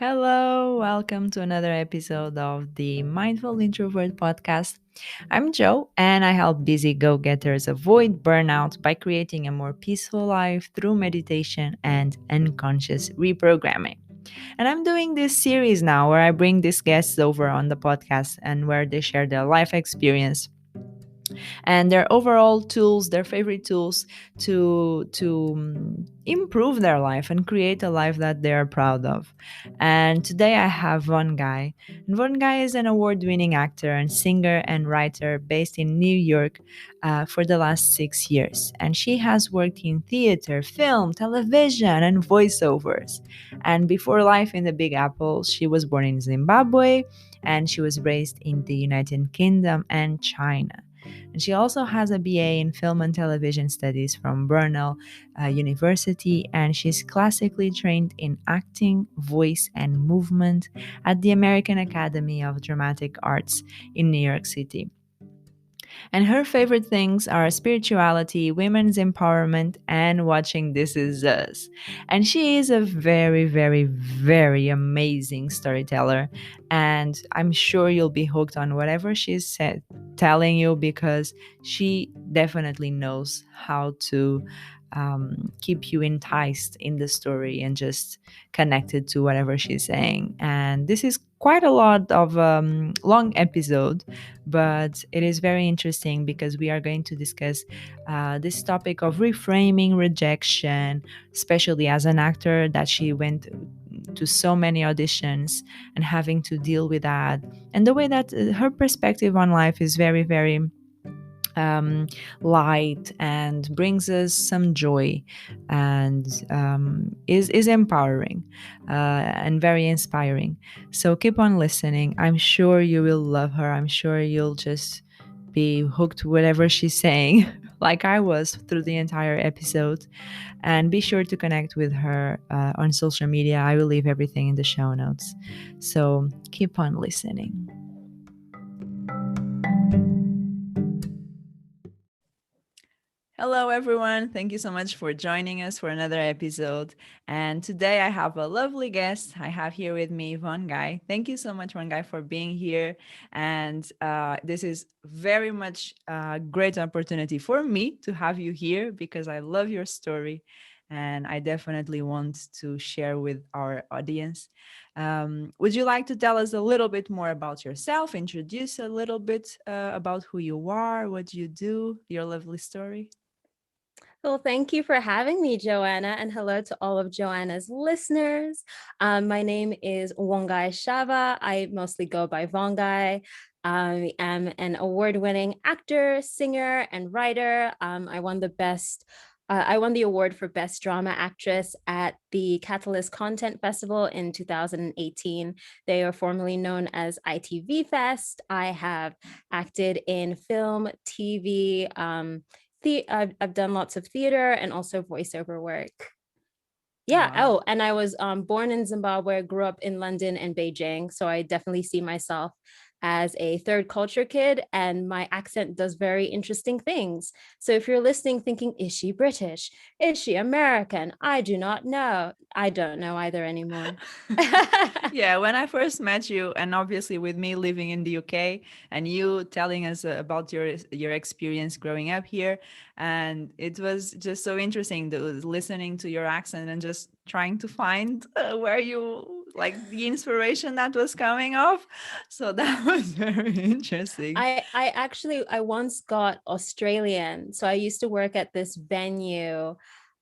Hello, welcome to another episode of the Mindful Introvert podcast. I'm Joe, and I help busy go getters avoid burnout by creating a more peaceful life through meditation and unconscious reprogramming. And I'm doing this series now where I bring these guests over on the podcast and where they share their life experience and their overall tools, their favorite tools to improve their life and create a life that they are proud of. And today I have Vongai. And Vongai is an award-winning actor and singer and writer based in New York for the last 6 years. And she has worked in theater, film, television, and voiceovers. And before life in the Big Apple, she was born in Zimbabwe and she was raised in the United Kingdom and China. And she also has a BA in Film and Television Studies from Brunel University, and she's classically trained in acting, voice, and movement at the American Academy of Dramatic Arts in New York City. And her favorite things are spirituality, women's empowerment, and watching This Is Us. And she is a very, very, very amazing storyteller. And I'm sure you'll be hooked on whatever she's telling you because she definitely knows how to keep you enticed in the story and just connected to whatever she's saying. And this is quite a lot of long episode, but it is very interesting because we are going to discuss this topic of reframing rejection, especially as an actor that she went to so many auditions and having to deal with that, and the way that her perspective on life is very, very light and brings us some joy and is empowering and very inspiring. So keep on listening. I'm sure you will love her. I'm sure you'll just be hooked to whatever she's saying, like I was through the entire episode. And be sure to connect with her on social media. I will leave everything in the show notes. So keep on listening. Hello, everyone. Thank you so much for joining us for another episode. And today I have a lovely guest. I have here with me Vongai. Thank you so much, Vongai, for being here. And this is very much a great opportunity for me to have you here because I love your story. And I definitely want to share with our audience. Would you like to tell us a little bit more about yourself? Introduce a little bit about who you are, what you do, your lovely story? Well, thank you for having me, Joanna, and hello to all of Joanna's listeners. My name is Vongai Shava. I mostly go by Vongai. I am an award-winning actor, singer, and writer. I won the award for Best Drama Actress at the Catalyst Content Festival in 2018. They are formerly known as ITV Fest. I have acted in film, TV, I've done lots of theater and also voiceover work. Yeah. Wow. Oh, and I was born in Zimbabwe, grew up in London and Beijing. So I definitely see myself as a third culture kid, and my accent does very interesting things. So if you're listening thinking, is she British? Is she American? I do not know. I don't know either anymore. Yeah, when I first met you, and obviously with me living in the UK, and you telling us about your experience growing up here, and it was just so interesting listening to your accent and just trying to find where you like the inspiration that was coming off. So that was very interesting. I once got Australian. So I used to work at this venue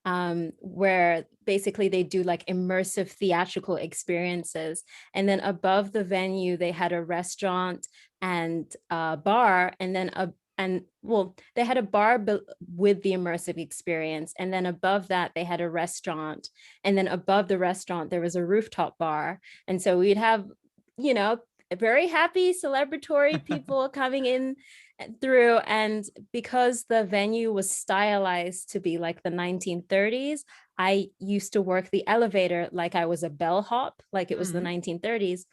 where basically they do like immersive theatrical experiences. And then above the venue, they had a restaurant and a bar, and then they had a bar with the immersive experience, and then above that they had a restaurant, and then above the restaurant there was a rooftop bar. And so we'd have, you know, very happy celebratory people coming in through. And because the venue was stylized to be like the 1930s, I used to work the elevator like I was a bellhop, like it was the 1930s.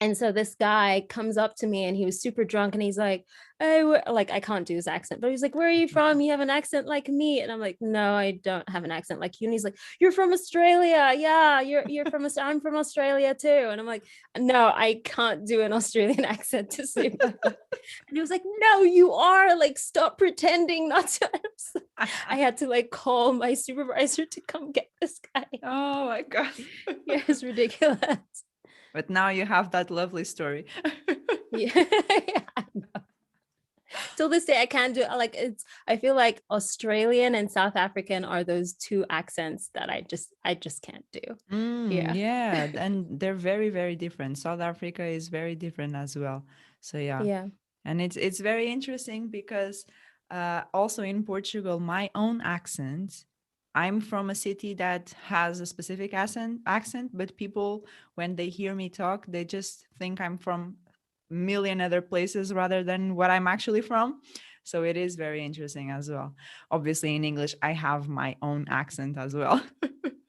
And so this guy comes up to me and he was super drunk and he's like, hey, like, I can't do his accent, but he's like, where are you from? You have an accent like me. And I'm like, no, I don't have an accent like you. And he's like, you're from Australia. Yeah, you're from I'm from Australia too. And I'm like, no, I can't do an Australian accent to save my life. And he was like, no, you are, like, stop pretending not to. I had to like call my supervisor to come get this guy. Oh my God. Yeah, it's ridiculous. But now you have that lovely story. Yeah. Yeah. Till this day I can't do, like, it's, I feel like Australian and South African are those two accents that I just can't do. Yeah. Yeah, and they're very, very different. South Africa is very different as well. So yeah. Yeah. And it's very interesting because also in Portugal, my own accent, I'm from a city that has a specific accent, but people, when they hear me talk, they just think I'm from a million other places rather than what I'm actually from. So it is very interesting as well. Obviously, in English, I have my own accent as well.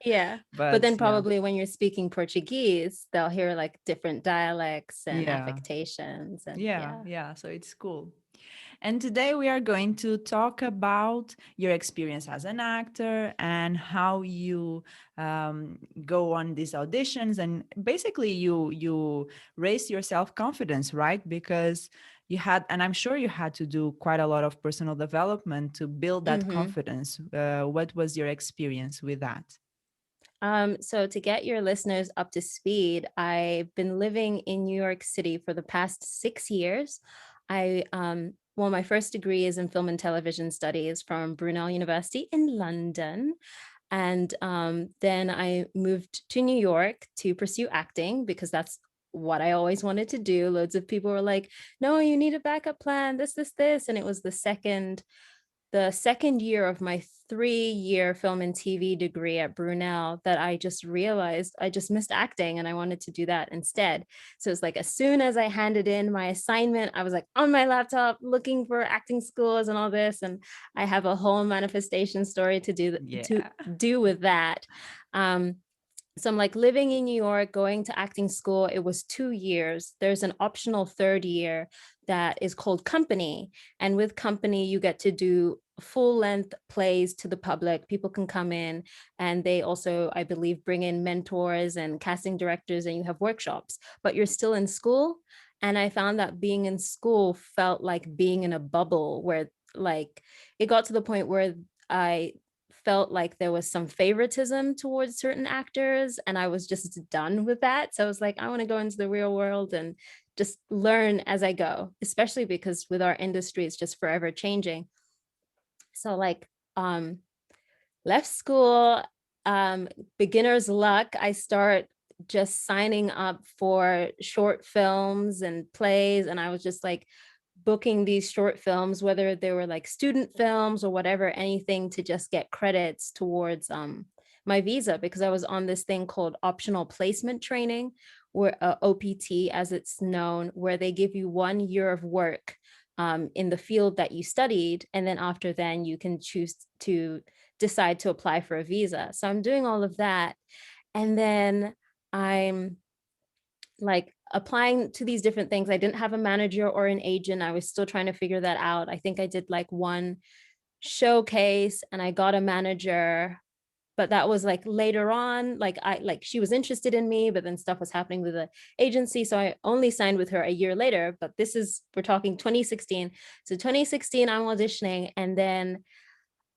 Yeah. But But then yeah, probably when you're speaking Portuguese, they'll hear like different dialects and yeah, affectations, and yeah, yeah. yeah. So it's cool. And today we are going to talk about your experience as an actor and how you go on these auditions, and basically you raise your self confidence, right? Because you had, and I'm sure you had to do quite a lot of personal development to build that Mm-hmm. confidence. What was your experience with that? So to get your listeners up to speed, I've been living in New York City for the past 6 years. Well, my first degree is in film and television studies from Brunel University in London. And then I moved to New York to pursue acting because that's what I always wanted to do. Loads of people were like, no, you need a backup plan, this. And it was the second year of my 3-year film and TV degree at Brunel that I just realized I just missed acting and I wanted to do that instead. So it's like as soon as I handed in my assignment, I was like on my laptop looking for acting schools and all this. And I have a whole manifestation story to Yeah. do with that. Um, so I'm like living in New York, going to acting school. It was 2 years. There's an optional third year that is called company. And with company, you get to do full length plays to the public. People can come in and they also, I believe, bring in mentors and casting directors and you have workshops, but you're still in school. And I found that being in school felt like being in a bubble where, like, it got to the point where I felt like there was some favoritism towards certain actors and I was just done with that. So I was like, I want to go into the real world and just learn as I go, especially because with our industry it's just forever changing. So like left school, beginner's luck, I start just signing up for short films and plays, and I was just like booking these short films, whether they were like student films or whatever, anything to just get credits towards my visa, because I was on this thing called optional placement training, where OPT as it's known, where they give you 1 year of work in the field that you studied, and then after then you can choose to decide to apply for a visa. So I'm doing all of that, and then I'm like applying to these different things. I didn't have a manager or an agent. I was still trying to figure that out. I think I did like one showcase and I got a manager, but that was like later on. Like she was interested in me, but then stuff was happening with the agency, so I only signed with her a year later. But this is, we're talking 2016. So 2016 I'm auditioning, and then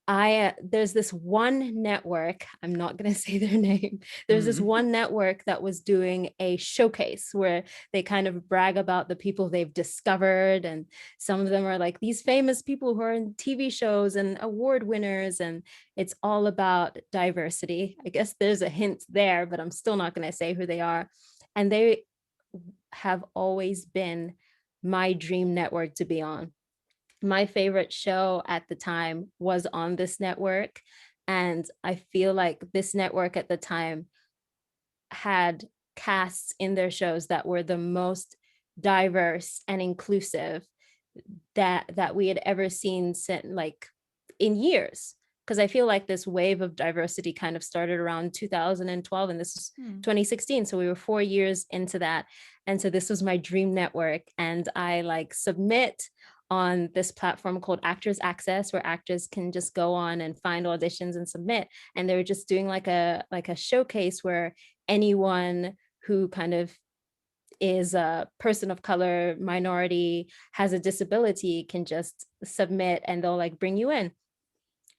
there's this one network, I'm not going to say their name. There's this Mm. one network that was doing a showcase where they kind of brag about the people they've discovered, and some of them are like these famous people who are in TV shows and award winners, and it's all about diversity. I guess there's a hint there, but I'm still not going to say who they are. And they have always been my dream network to be on. My favorite show at the time was on this network. And I feel like this network at the time had casts in their shows that were the most diverse and inclusive that we had ever seen like in years. Because I feel like this wave of diversity kind of started around 2012, and this is Mm. 2016. So we were 4 years into that. And so this was my dream network. And I like submit on this platform called Actors Access, where actors can just go on and find auditions and submit. And they were just doing like a showcase where anyone who kind of is a person of color, minority, has a disability can just submit and they'll like bring you in.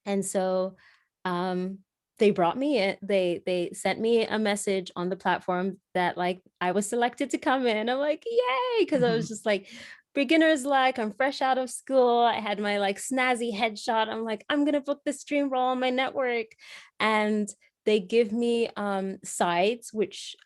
And so um they brought me in, they sent me a message on the platform that like I was selected to come in. I'm like, yay, because I was just like beginner's luck. I'm fresh out of school. I had my like snazzy headshot. I'm like, I'm gonna book this dream role on my network. And they give me sides, which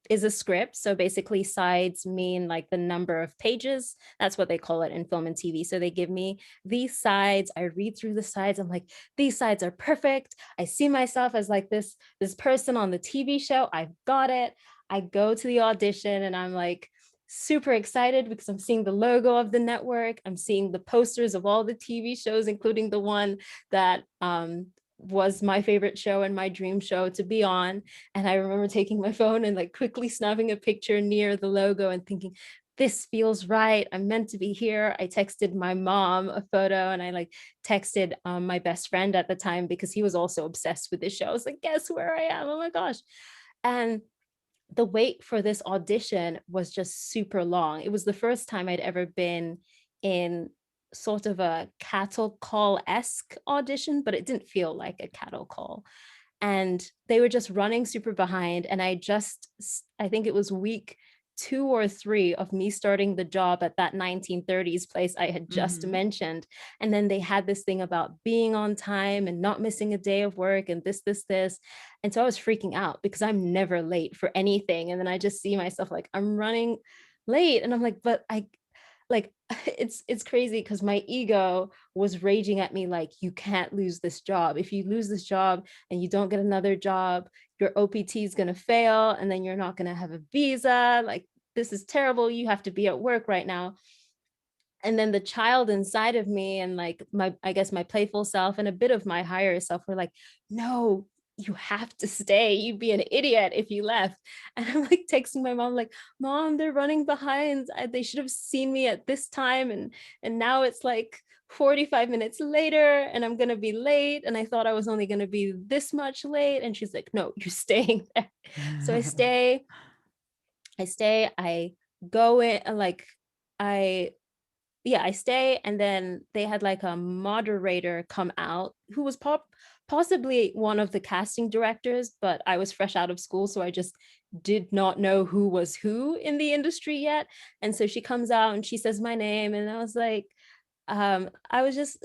is a script. So basically, sides mean like the number of pages. That's what they call it in film and TV. So they give me these sides. I read through the sides. I'm like, these sides are perfect. I see myself as like this person on the TV show. I've got it. I go to the audition and I'm like super excited because I'm seeing the logo of the network. I'm seeing the posters of all the TV shows, including the one that was my favorite show and my dream show to be on. And I remember taking my phone and like quickly snapping a picture near the logo and thinking, this feels right. I'm meant to be here. I texted my mom a photo and I like texted my best friend at the time because he was also obsessed with this show. I was like, guess where I am? Oh my gosh. And the wait for this audition was just super long. It was the first time I'd ever been in sort of a cattle call-esque audition, but it didn't feel like a cattle call. And they were just running super behind. And I think it was week 2 or 3 of me starting the job at that 1930s place I had just Mhm. mentioned. And then they had this thing about being on time and not missing a day of work and this. And so I was freaking out because I'm never late for anything. And then I just see myself like, I'm running late. And I'm like, but I like it's crazy because my ego was raging at me like, you can't lose this job. If you lose this job and you don't get another job, your OPT is going to fail and then you're not going to have a visa. Like, this is terrible. You have to be at work right now. And then the child inside of me and like my, I guess my playful self and a bit of my higher self were like, no, you have to stay. You'd be an idiot if you left. And I'm like texting my mom like, mom, they're running behind. They should have seen me at this time. And now it's like 45 minutes later and I'm going to be late. And I thought I was only going to be this much late. And she's like, no, you're staying there. So I go in and like, I I stay. And then they had like a moderator come out who was possibly one of the casting directors, but I was fresh out of school. So I just did not know who was who in the industry yet. And so she comes out and she says my name. And I was like, I was just,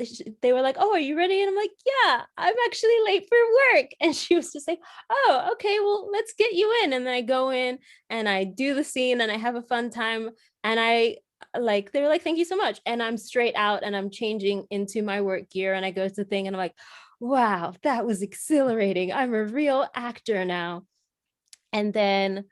they were like, oh, are you ready? And I'm like, yeah, I'm actually late for work. And she was just like, oh, okay, well, let's get you in. And then I go in and I do the scene and I have a fun time. And I like, they were like, thank you so much. And I'm straight out and I'm changing into my work gear and I go to the thing and I'm like, wow, that was exhilarating. I'm a real actor now. And then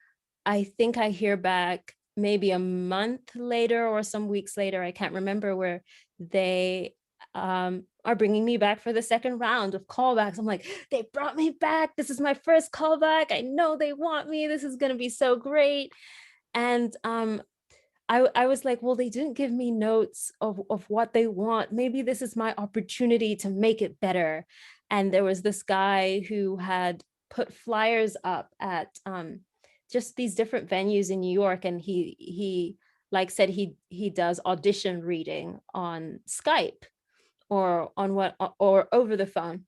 I think I hear back maybe a month later or some weeks later, I can't remember, where they are bringing me back for the second round of callbacks. I'm like, they brought me back. This is my first callback. I know they want me. This is going to be so great. And I was like, well, they didn't give me notes of what they want. Maybe this is my opportunity to make it better. And there was this guy who had put flyers up at just these different venues in New York. And he like said he does audition reading on Skype or on what or over the phone.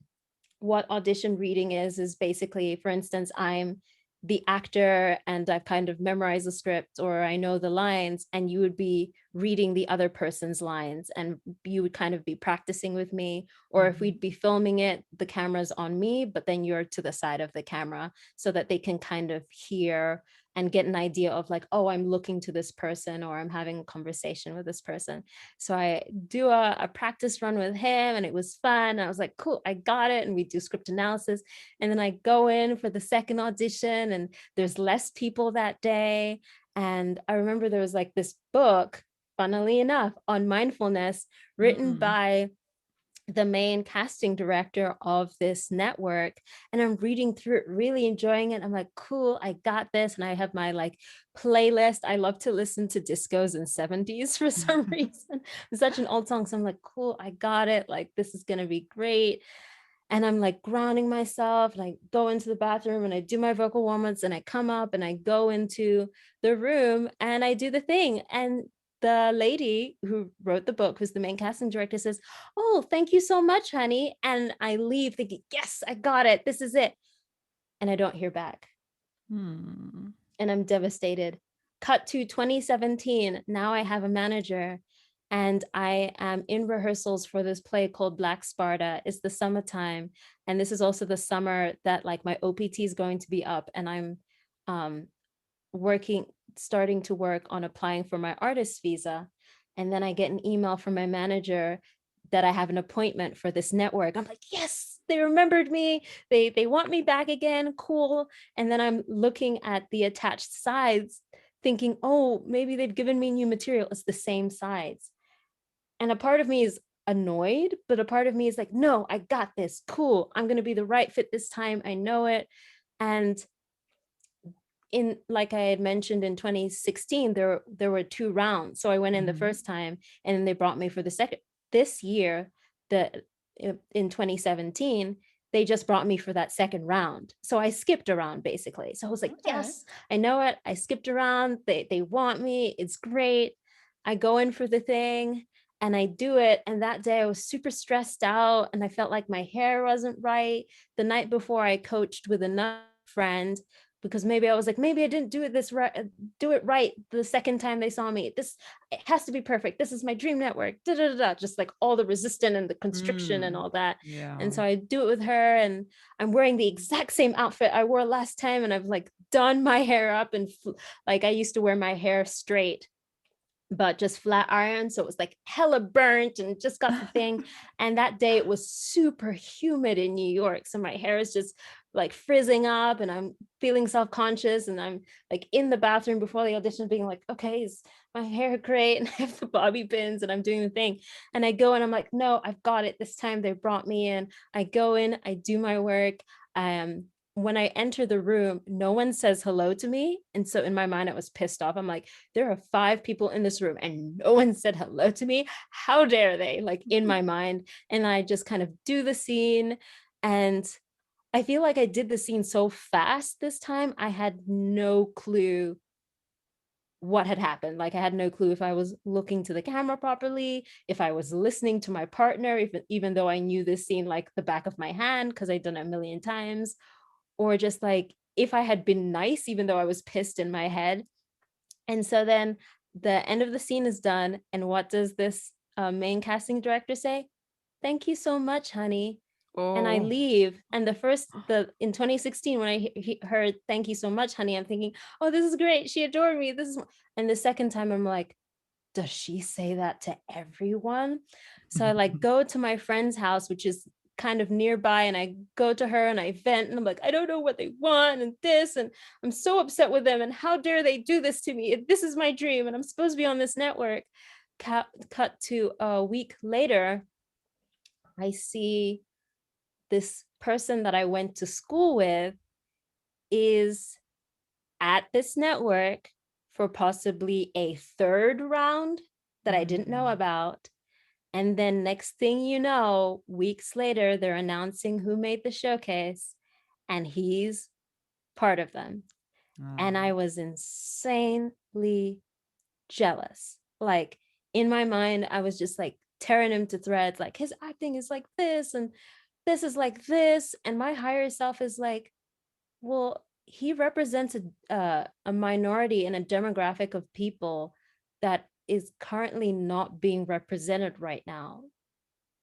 What audition reading is basically, for instance, I'm the actor and I've kind of memorized the script or I know the lines, and you would be reading the other person's lines and you would kind of be practicing with me. Or if Mhm. we'd be filming it, the camera's on me, but then you're to the side of the camera so that they can kind of hear and get an idea of like, oh, I'm looking to this person or I'm having a conversation with this person. So I do a practice run with him and it was fun. I was like, cool, I got it. And we do script analysis. And then I go in for the second audition and there's less people that day. And I remember there was like this book, funnily enough, on mindfulness written Mm. by the main casting director of this network, and I'm reading through it, really enjoying it. I'm like, cool, I got this. And I have my like playlist. I love to listen to discos and 70s for some reason. It's such an old song. So I'm like, cool, I got it. Like, this is going to be great. And I'm like grounding myself, and I go into the bathroom and I do my vocal warm-ups, and I come up and I go into the room and I do the thing. And the lady who wrote the book, who's the main casting director, says, "Oh, thank you so much, honey." And I leave thinking, yes, I got it. This is it. And I don't hear back. Hmm. And I'm devastated. Cut to 2017. Now I have a manager, and I am in rehearsals for this play called Black Sparta. It's the summertime, and this is also the summer that like my OPT is going to be up, and I'm um, working, starting to work on applying for my artist visa. And then I get an email from my manager that I have an appointment for this network. I'm like, yes, they remembered me. They want me back again. Cool. And then I'm looking at the attached sides, thinking, oh, maybe they've given me new material. It's the same sides. And a part of me is annoyed, but a part of me is like, no, I got this. Cool. I'm going to be the right fit this time. I know it. And in, like I had mentioned, in 2016 there were two rounds, so I went in the Mhm. first time, and then they brought me for the second. This year, the in 2017, they just brought me for that second round, so I skipped around basically. So I was like, Okay. yes, I know it, I skipped around, they want me, it's great. I go in for the thing and I do it, and that day I was super stressed out, and I felt like my hair wasn't right. The night before, I coached with another friend, because maybe I was like, maybe I didn't do it this right, do it right the second time they saw me. This, it has to be perfect. This is my dream network. Da, da, da, da. Just like all the resistance and the constriction and Mm. all that. Yeah. And so I do it with her, and I'm wearing the exact same outfit I wore last time, and I've like done my hair up, and like I used to wear my hair straight but just flat iron. So it was like hella burnt and just got the thing. And that day it was super humid in New York. So my hair is just like frizzing up, and I'm feeling self-conscious. And I'm like in the bathroom before the audition being like, okay, is my hair great? And I have the bobby pins and I'm doing the thing. And I go and I'm like, no, I've got it. This time they brought me in. I go in, I do my work. When I enter the room, no one says hello to me. And so in my mind, I was pissed off. I'm like, there are 5 people in this room and no one said hello to me. How dare they? Like in my mind. And I just kind of do the scene. And I feel like I did the scene so fast this time. I had no clue what had happened. Like I had no clue if I was looking to the camera properly, if I was listening to my partner, if, even though I knew this scene like the back of my hand because I'd done it a million times, or just like if I had been nice, even though I was pissed in my head. And so then the end of the scene is done. And what does this main casting director say? Thank you so much, honey. And I Oh. leave. And the in 2016, when I heard thank you so much, honey, I'm thinking, oh, this is great. She adored me. This is, and the second time I'm like, does she say that to everyone? So I like go to my friend's house, which is kind of nearby, and I go to her and I vent, and I'm like, I don't know what they want and this, and I'm so upset with them, and how dare they do this to me? This is my dream and I'm supposed to be on this network. Cut to a week later, I see this person that I went to school with is at this network for possibly a third round that I didn't know Mm. about. And then next thing you know, weeks later, they're announcing who made the showcase, and he's part of them. And I Oh. was insanely jealous. Like in my mind, I was just like tearing him to threads, like his acting is like this, and this is like this. And my higher self is like, well, he represents a minority and a demographic of people that is currently not being represented right now.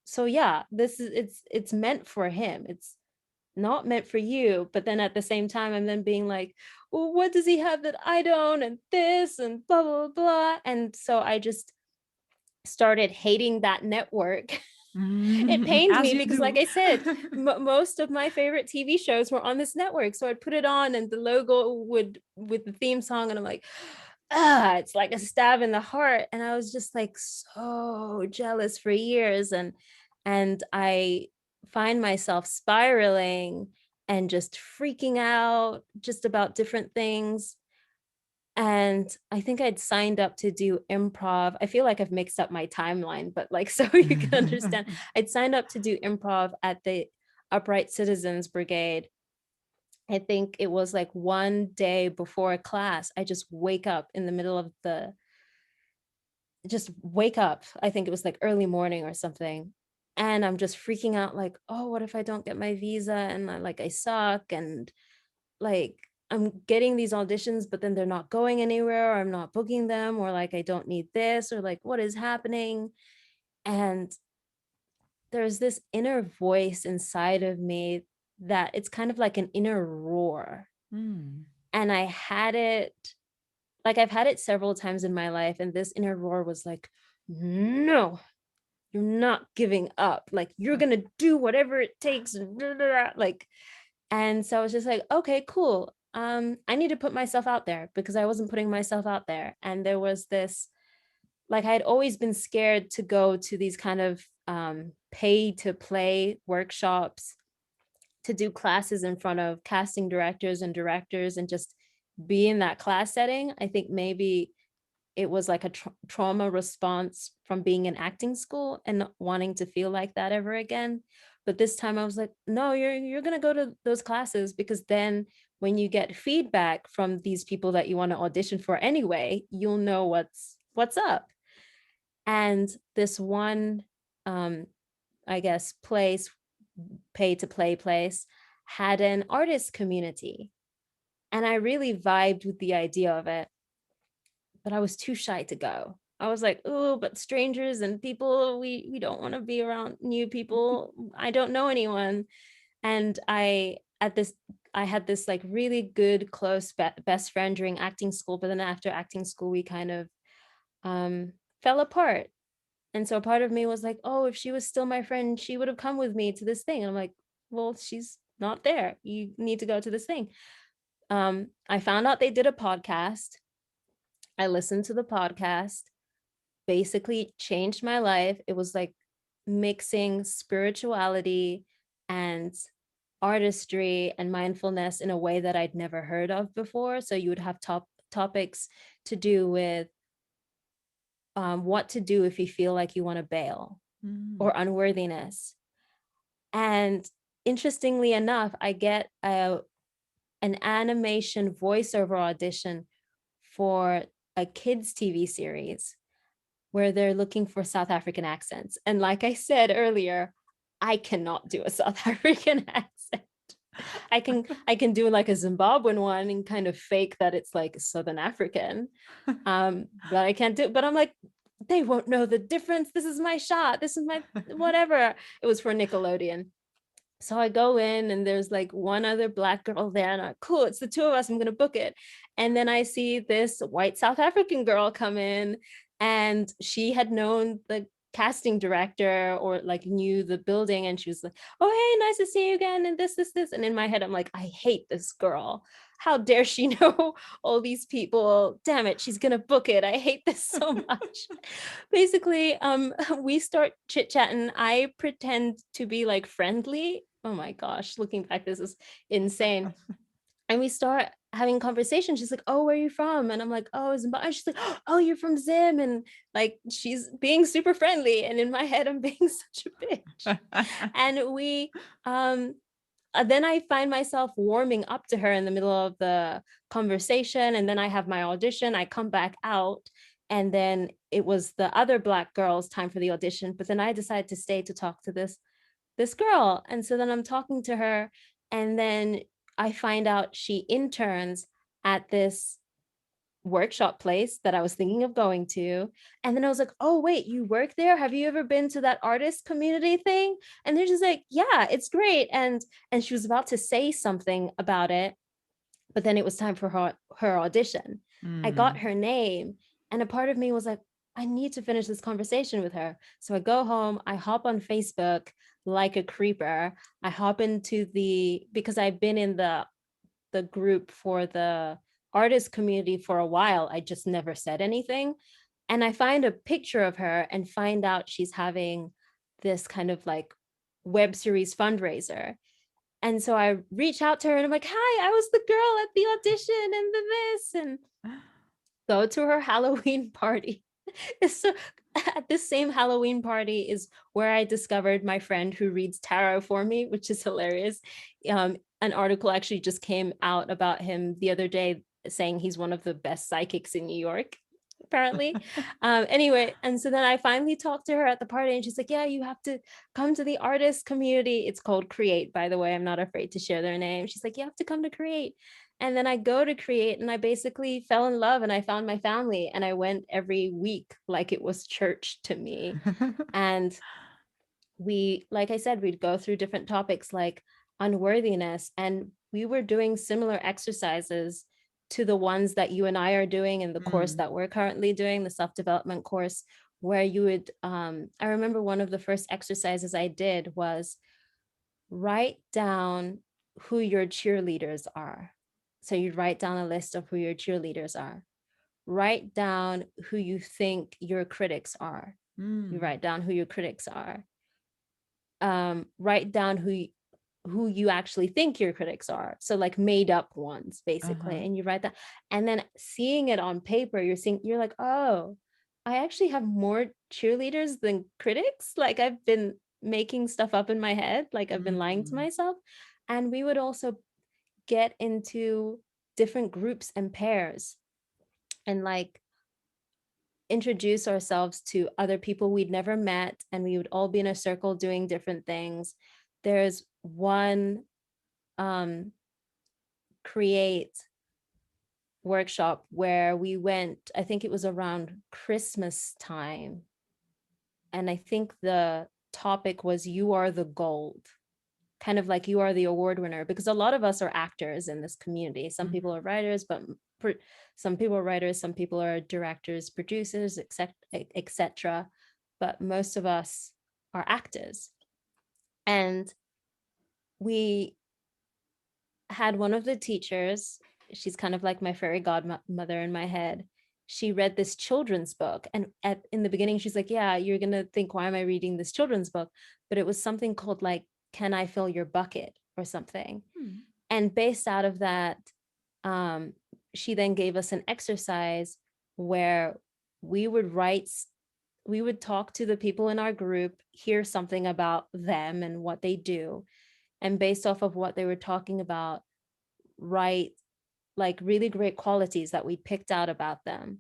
So yeah, this is, it's meant for him. It's not meant for you. But then at the same time, I'm then being like, well, what does he have that I don't? And this and blah blah blah. And so I just started hating that network. It pained As me you because, like do. I said, most of my favorite TV shows were on this network. So I'd put it on, and the logo would with the theme song, and I'm like, ah, it's like a stab in the heart. And I was just like so jealous for years. And I find myself spiraling and just freaking out just about different things. And I think I'd signed up to do improv. I feel like I've mixed up my timeline, but like, so you can understand, I'd signed up to do improv at the Upright Citizens Brigade. I think it was like one day before a class, I just wake up in the middle of the, just wake up. I think it was like early morning or something. And I'm just freaking out, like, oh, what if I don't get my visa? And I suck. And like, I'm getting these auditions, but then they're not going anywhere, or I'm not booking them, or like, I don't need this, or like, what is happening? And there's this inner voice inside of me that it's kind of like an inner roar. Mm. And I had it, like, I've had it several times in my life. And this inner roar was like, no, you're not giving up. Like, you're going to do whatever it takes. Like, and so I was just like, okay, cool. I need to put myself out there, because I wasn't putting myself out there. And there was this, like, I'd always been scared to go to these kind of pay to play workshops, to do classes in front of casting directors and directors, and just be in that class setting. I think maybe it was like a trauma response from being in acting school and not wanting to feel like that ever again. But this time I was like, no, you're going to go to those classes, because then when you get feedback from these people that you want to audition for anyway, you'll know what's up. And this one, um I guess, place, pay to play place, had an artist community, and I really vibed with the idea of it, but I was too shy to go. I was like, oh, but strangers and people, we don't want to be around new people. I don't know anyone. And I had this like really good, close best friend during acting school, but then after acting school, we kind of fell apart. And so part of me was like, oh, if she was still my friend, she would have come with me to this thing. And I'm like, well, she's not there. You need to go to this thing. I found out they did a podcast. I listened to the podcast, basically changed my life. It was like mixing spirituality and artistry and mindfulness in a way that I'd never heard of before. So you would have topics to do with what to do if you feel like you want to bail, or Mm. unworthiness. And interestingly enough, I get an animation voiceover audition for a kids' TV series where they're looking for South African accents. And like I said earlier, I cannot do a South African accent. I can do like a Zimbabwean one and kind of fake that it's like Southern African. But I can't do, but I'm like, they won't know the difference. This is my shot. This is my whatever. It was for Nickelodeon. So I go in and there's like one other Black girl there, and I'm like, cool, it's the two of us, I'm gonna book it. And then I see this white South African girl come in, and she had known the casting director, or like knew the building, and she was like, oh hey, nice to see you again, and this. And in my head I'm like, I hate this girl. How dare she know all these people? Damn it, she's gonna book it. I hate this so much. Basically, we start chit-chatting. I pretend to be like friendly. Oh my gosh, looking back, this is insane. And we start having conversation. She's like, oh, where are you from? And I'm like, oh, Zimbabwe. And she's like, oh, you're from Zim. And like, she's being super friendly, and in my head I'm being such a bitch. And we then I find myself warming up to her in the middle of the conversation. And then I have my audition. I come back out. And then it was the other Black girl's time for the audition. But then I decided to stay to talk to this girl. And so then I'm talking to her. And then I find out she interns at this workshop place that I was thinking of going to. And then I was like, oh, wait, you work there? Have you ever been to that artist community thing? And they're just like, yeah, it's great. And she was about to say something about it, but then it was time for her audition. I got Mm. her name, and a part of me was like, I need to finish this conversation with her. So I go home, I hop on Facebook like a creeper. I hop into because I've been in the group for the artist community for a while. I just never said anything. And I find a picture of her and find out she's having this kind of like web series fundraiser. And so I reach out to her and I'm like, hi, I was the girl at the audition and the this, and go to her Halloween party. So at this same Halloween party is where I discovered my friend who reads tarot for me, which is hilarious. An article actually just came out about him the other day saying he's one of the best psychics in New York, apparently. Anyway, and so then I finally talked to her at the party and she's like, yeah, you have to come to the artist community. It's called Create, by the way. I'm not afraid to share their name. She's like, you have to come to Create. And then I go to Create and I basically fell in love and I found my family and I went every week like it was church to me. And we, like I said, we'd go through different topics like unworthiness, and we were doing similar exercises to the ones that you and I are doing in the course Mm. that we're currently doing, the self-development course, where you would I remember one of the first exercises I did was write down who your cheerleaders are. So you'd write down a list of who your cheerleaders are. Write down who you think your critics are. You Mm. write down who your critics are. Write down who you actually think your critics are. So like made up ones, basically. Uh-huh. And you write that. And then seeing it on paper, you're like, oh, I actually have more cheerleaders than critics. Like I've been making stuff up in my head, like I've been lying to Mm. myself. And we would also get into different groups and pairs and like introduce ourselves to other people we'd never met, and we would all be in a circle doing different things. There's one um, create workshop where we went, I think it was around Christmas time, and I think the topic was you are the gold, kind of like you are the award winner, because a lot of us are actors in this community. Some people Mhm. are writers, but some people are writers, some people are directors, producers, etc. But most of us are actors. And we had one of the teachers, she's kind of like my fairy godmother in my head. She read this children's book. And in the beginning, she's like, yeah, you're going to think, why am I reading this children's book? But it was something called like, Can I Fill Your Bucket or something? Mm. And based out of that, um, she then gave us an exercise where we would write, we would talk to the people in our group, hear something about them and what they do. And based off of what they were talking about, write like really great qualities that we picked out about them.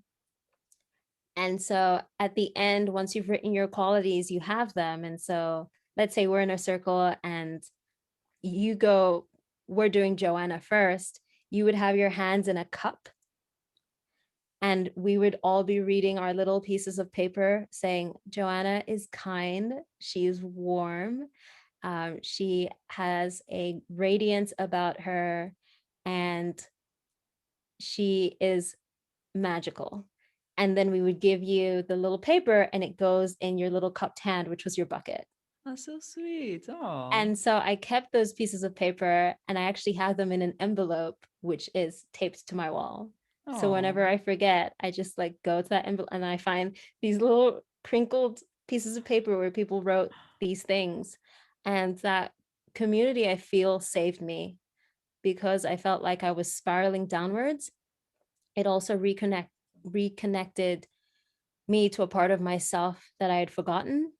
And so at the end, once you've written your qualities, you have them. And so let's say we're in a circle and you go, we're doing Joanna first. You would have your hands in a cup and we would all be reading our little pieces of paper saying, Joanna is kind, she's warm, she has a radiance about her, and she is magical. And then we would give you the little paper and it goes in your little cupped hand, which was your bucket. That's so sweet. Oh. And so I kept those pieces of paper and I actually have them in an envelope, which is taped to my wall. So whenever Oh. I forget, I just like go to that envelope and I find these little crinkled pieces of paper where people wrote these things. And that community, I feel, saved me because I felt like I was spiraling downwards. It also reconnected me to a part of myself that I had forgotten,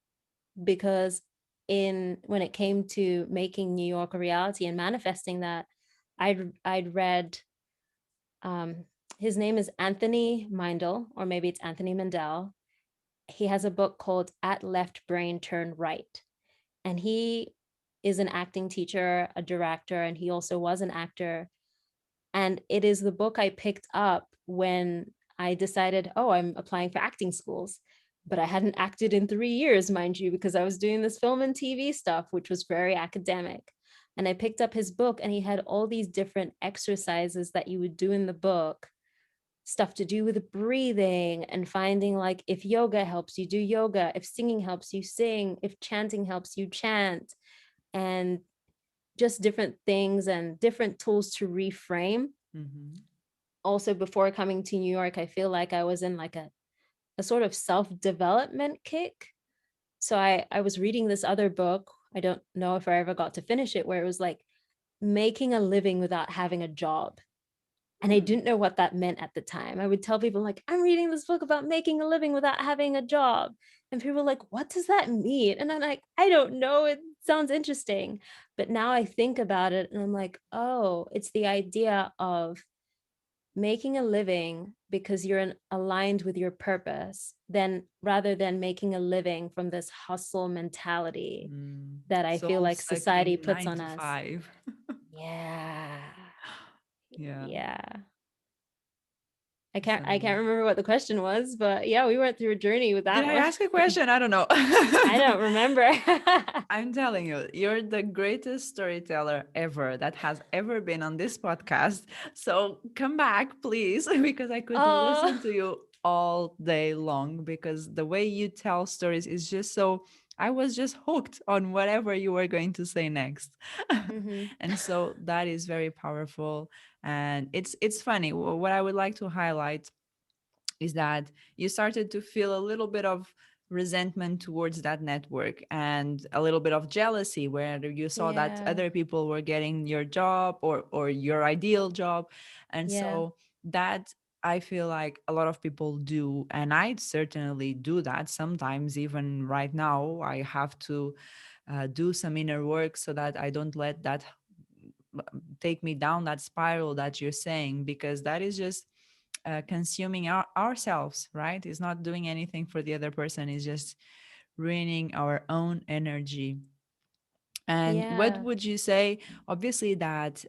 because in when it came to making New York a reality and manifesting that, I'd read, um, his name is Anthony Mindel, or maybe it's Anthony Mandel. He has a book called At Left Brain Turn Right. And he is an acting teacher, a director, and he also was an actor. And it is the book I picked up when I decided, oh, I'm applying for acting schools. But I hadn't acted in 3 years, mind you, because I was doing this film and TV stuff, which was very academic. And I picked up his book, and he had all these different exercises that you would do in the book, stuff to do with breathing and finding like if yoga helps you do yoga, if singing helps you sing, if chanting helps you chant, and just different things and different tools to reframe. Mm-hmm. Also, before coming to New York, I feel like I was in like a sort of self-development kick. So I was reading this other book. I don't know if I ever got to finish it, where it was like making a living without having a job. And I Hmm. didn't know what that meant at the time. I would tell people like, I'm reading this book about making a living without having a job. And people were like, what does that mean? And I'm like, I don't know. It sounds interesting. But now I think about it and I'm like, oh, it's the idea of making a living because you're aligned with your purpose, then rather than making a living from this hustle mentality Mm. that I feel Soul like society sucking puts nine on to us. five. Yeah. Yeah, Yeah. it's I can't amazing. remember what the question was, but yeah, we went through a journey with Did that I one. ask a question? I don't know. I don't remember. I'm telling you, you're the greatest storyteller ever that has ever been on this podcast. So come back, please, because I could Oh. listen to you all day long because the way you tell stories is just so. I was just hooked on whatever you were going to say next. Hmm. And so that is very powerful. And it's funny. What I would like to highlight is that you started to feel a little bit of resentment towards that network and a little bit of jealousy where you saw that Yeah. other people were getting your job or your ideal job. And Yeah. so that, I feel like a lot of people do, and I certainly do that sometimes. Even right now I have to do some inner work so that I don't let that take me down that spiral that you're saying, because that is just consuming ourselves, right? It's not doing anything for the other person, it's just ruining our own energy. And what Yeah. would you say? Obviously, that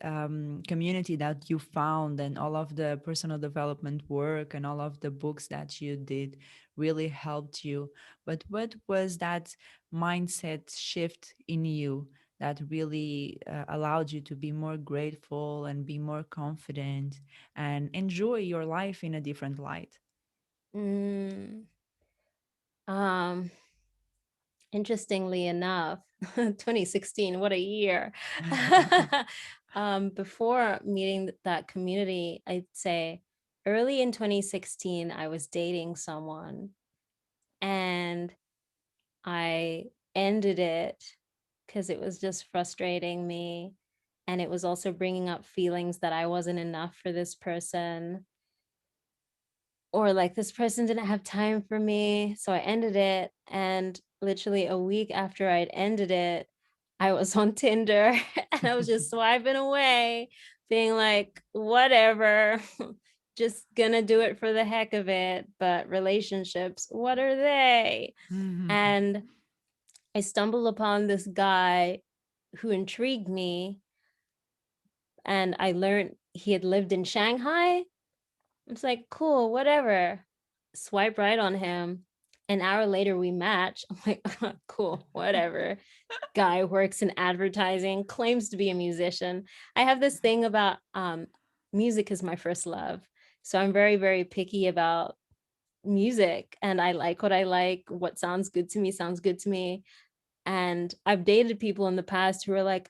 community that you found and all of the personal development work and all of the books that you did really helped you. But what was that mindset shift in you that really allowed you to be more grateful and be more confident and enjoy your life in a different light? Mm. Um, Interestingly enough, 2016, what a year. Before meeting that community, I'd say early in 2016, I was dating someone and I ended it because it was just frustrating me. And it was also bringing up feelings that I wasn't enough for this person, or like this person didn't have time for me. So I ended it. And literally a week after I'd ended it, I was on Tinder and I was just swiping away, being like, whatever, just gonna do it for the heck of it. But relationships, what are they? And I stumbled upon this guy who intrigued me, and I learned he had lived in Shanghai. It's like, cool, whatever. Swipe right on him. An hour later, we match. I'm like, cool, whatever. Guy works in advertising, claims to be a musician. I have this thing about music is my first love. So I'm very, very picky about music, and I like what I like. What sounds good to me sounds good to me. And I've dated people in the past who are like,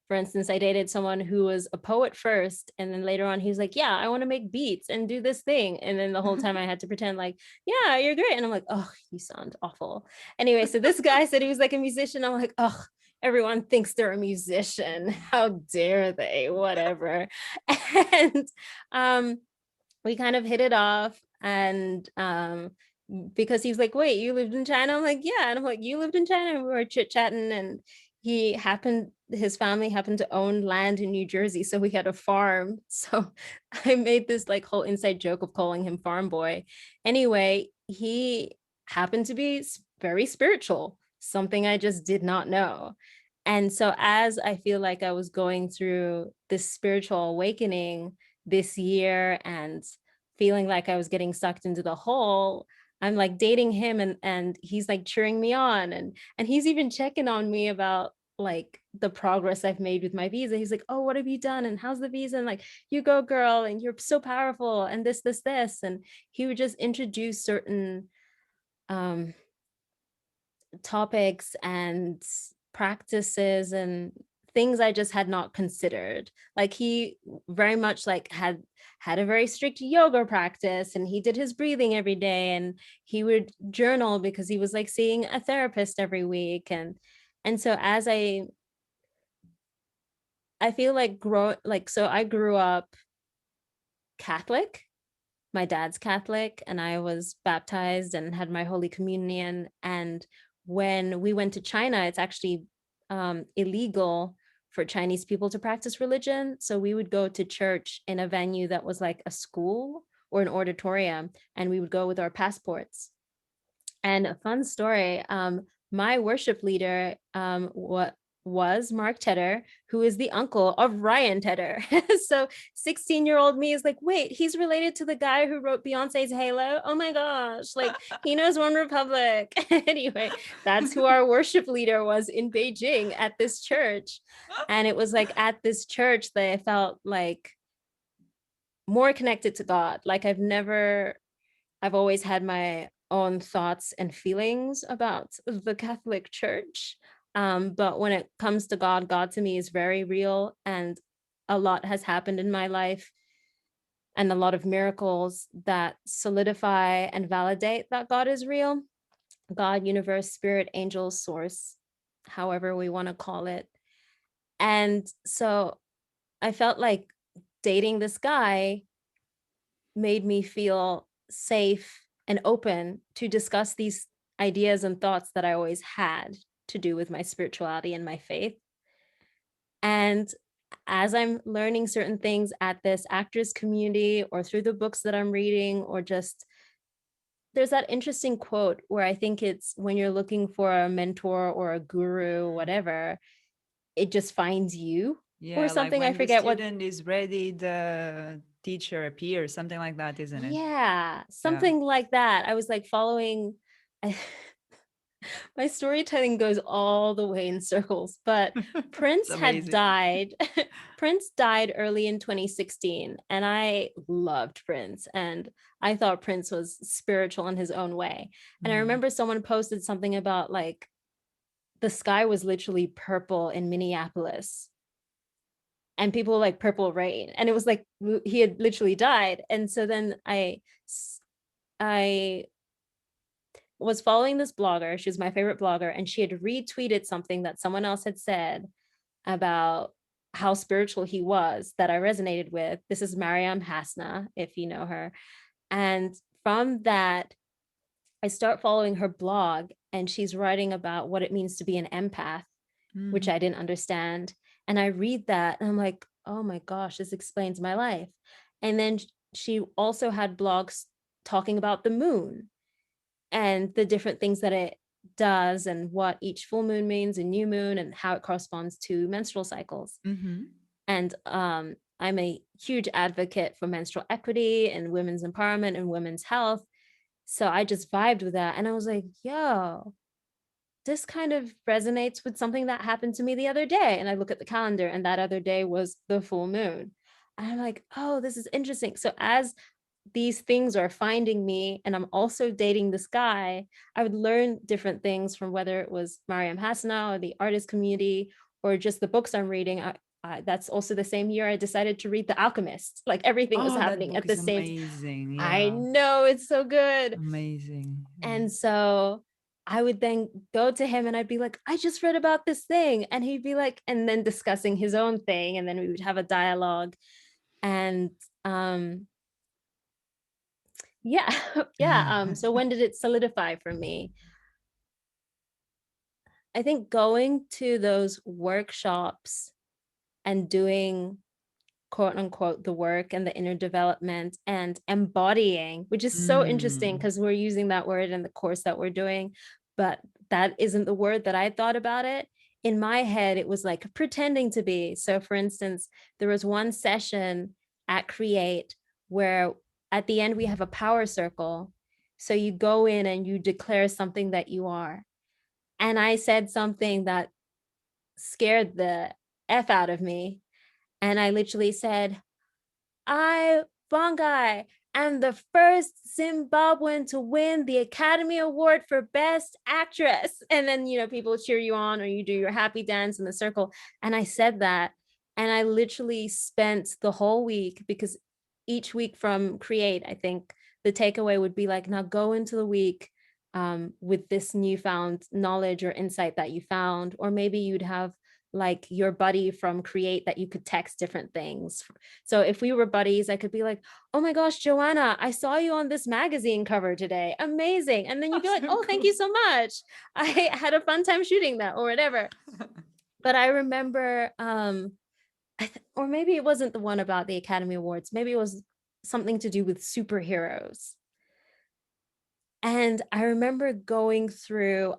for instance, I dated someone who was a poet first, and then later on, he was like, "Yeah, I want to make beats and do this thing." And then the whole time, I had to pretend like, "Yeah, you're great." And I'm like, "Oh, you sound awful." Anyway, so this guy said he was like a musician. I'm like, "Oh, everyone thinks they're a musician. How dare they? Whatever." And um, we kind of hit it off, and because he was like, "Wait, you lived in China?" I'm like, "Yeah." And I'm like, "You lived in China?" And we were chit-chatting, and his family happened to own land in New Jersey, so we had a farm. So I made this like whole inside joke of calling him farm boy. Anyway, he happened to be very spiritual, something I just did not know. And so as I feel like I was going through this spiritual awakening this year and feeling like I was getting sucked into the hole, I'm like dating him, and he's like cheering me on, and he's even checking on me about like the progress I've made with my visa. He's like, "Oh, what have you done? And how's the visa?" And like, "You go, girl, and you're so powerful, and this." And he would just introduce certain um topics and practices and things I just had not considered. Like he very much like had a very strict yoga practice, and he did his breathing every day, and he would journal because he was like seeing a therapist every week. And so as I feel like so I grew up Catholic. My dad's Catholic, and I was baptized and had my Holy Communion. And when we went to China, it's actually illegal for Chinese people to practice religion. So we would go to church in a venue that was like a school or an auditorium, and we would go with our passports. And a fun story, my worship leader what was Mark Tedder, who is the uncle of Ryan Tedder. So 16-year-old me is like, wait, he's related to the guy who wrote Beyonce's Halo? Oh my gosh, like he knows One Republic. Anyway, that's who our worship leader was in Beijing at this church. And it was like at this church that I felt like more connected to God. Like I've always had my own thoughts and feelings about the Catholic Church. But when it comes to God, God to me is very real. And a lot has happened in my life, and a lot of miracles that solidify and validate that God is real. God, universe, spirit, angels, source, however we want to call it. And so I felt like dating this guy made me feel safe and open to discuss these ideas and thoughts that I always had to do with my spirituality and my faith. And as I'm learning certain things at this actors community or through the books that I'm reading, or just there's that interesting quote where I think it's when you're looking for a mentor or a guru, whatever, it just finds you or Yeah, like something. I when the forget what. student is ready, the teacher appears, something like that, isn't it? Yeah, Yeah. something like that. I was like following. My storytelling goes all the way in circles, but It's Prince had amazing. died. Prince died early in 2016, and I loved Prince, and I thought Prince was spiritual in his own way. And I Mm. remember someone posted something about like the sky was literally purple in Minneapolis, and people were like purple rain, and it was like he had literally died. And so then I was following this blogger. She was my favorite blogger, and she had retweeted something that someone else had said about how spiritual he was that I resonated with. This is Mariam Hasna, if you know her. And from that, I start following her blog, and she's writing about what it means to be an empath, which Mhm. I didn't understand. And I read that and I'm like, oh my gosh, this explains my life. And then she also had blogs talking about the moon and the different things that it does and what each full moon means and new moon and how it corresponds to menstrual cycles. Mhm. And I'm a huge advocate for menstrual equity and women's empowerment and women's health. So I just vibed with that. And I was like, yo, this kind of resonates with something that happened to me the other day. And I look at the calendar, and that other day was the full moon. And I'm like, oh, this is interesting. So as these things are finding me, and I'm also dating this guy, I would learn different things from whether it was Mariam Hasna or the artist community or just the books I'm reading. That's also the same year I decided to read The Alchemist. Like everything was Oh, that happening book at the is same. amazing. I Yeah. know, it's so good. Amazing. Yeah. And so I would then go to him and I'd be like, I just read about this thing. And he'd be like, and then discussing his own thing. And then we would have a dialogue. And yeah, yeah. So when did it solidify for me? I think going to those workshops and doing quote unquote the work and the inner development and embodying, which is so interesting Mm. because we're using that word in the course that we're doing, but that isn't the word that I thought about it. In my head, it was like pretending to be. So, for instance, there was one session at Create where at the end we have a power circle. So you go in and you declare something that you are. And I said something that scared the F out of me. And I literally said, I Vongai and the first Zimbabwean to win the Academy Award for Best Actress. And then, people cheer you on, or you do your happy dance in the circle. And I said that. And I literally spent the whole week, because each week from Create, I think the takeaway would be like, now go into the week with this newfound knowledge or insight that you found. Or maybe you'd have like your buddy from Create that you could text different things. So if we were buddies, I could be like, oh my gosh, Joanna, I saw you on this magazine cover today. Amazing. And then you'd be like, oh, thank you so much. I had a fun time shooting that, or whatever. But I remember, or maybe it wasn't the one about the Academy Awards. Maybe it was something to do with superheroes. And I remember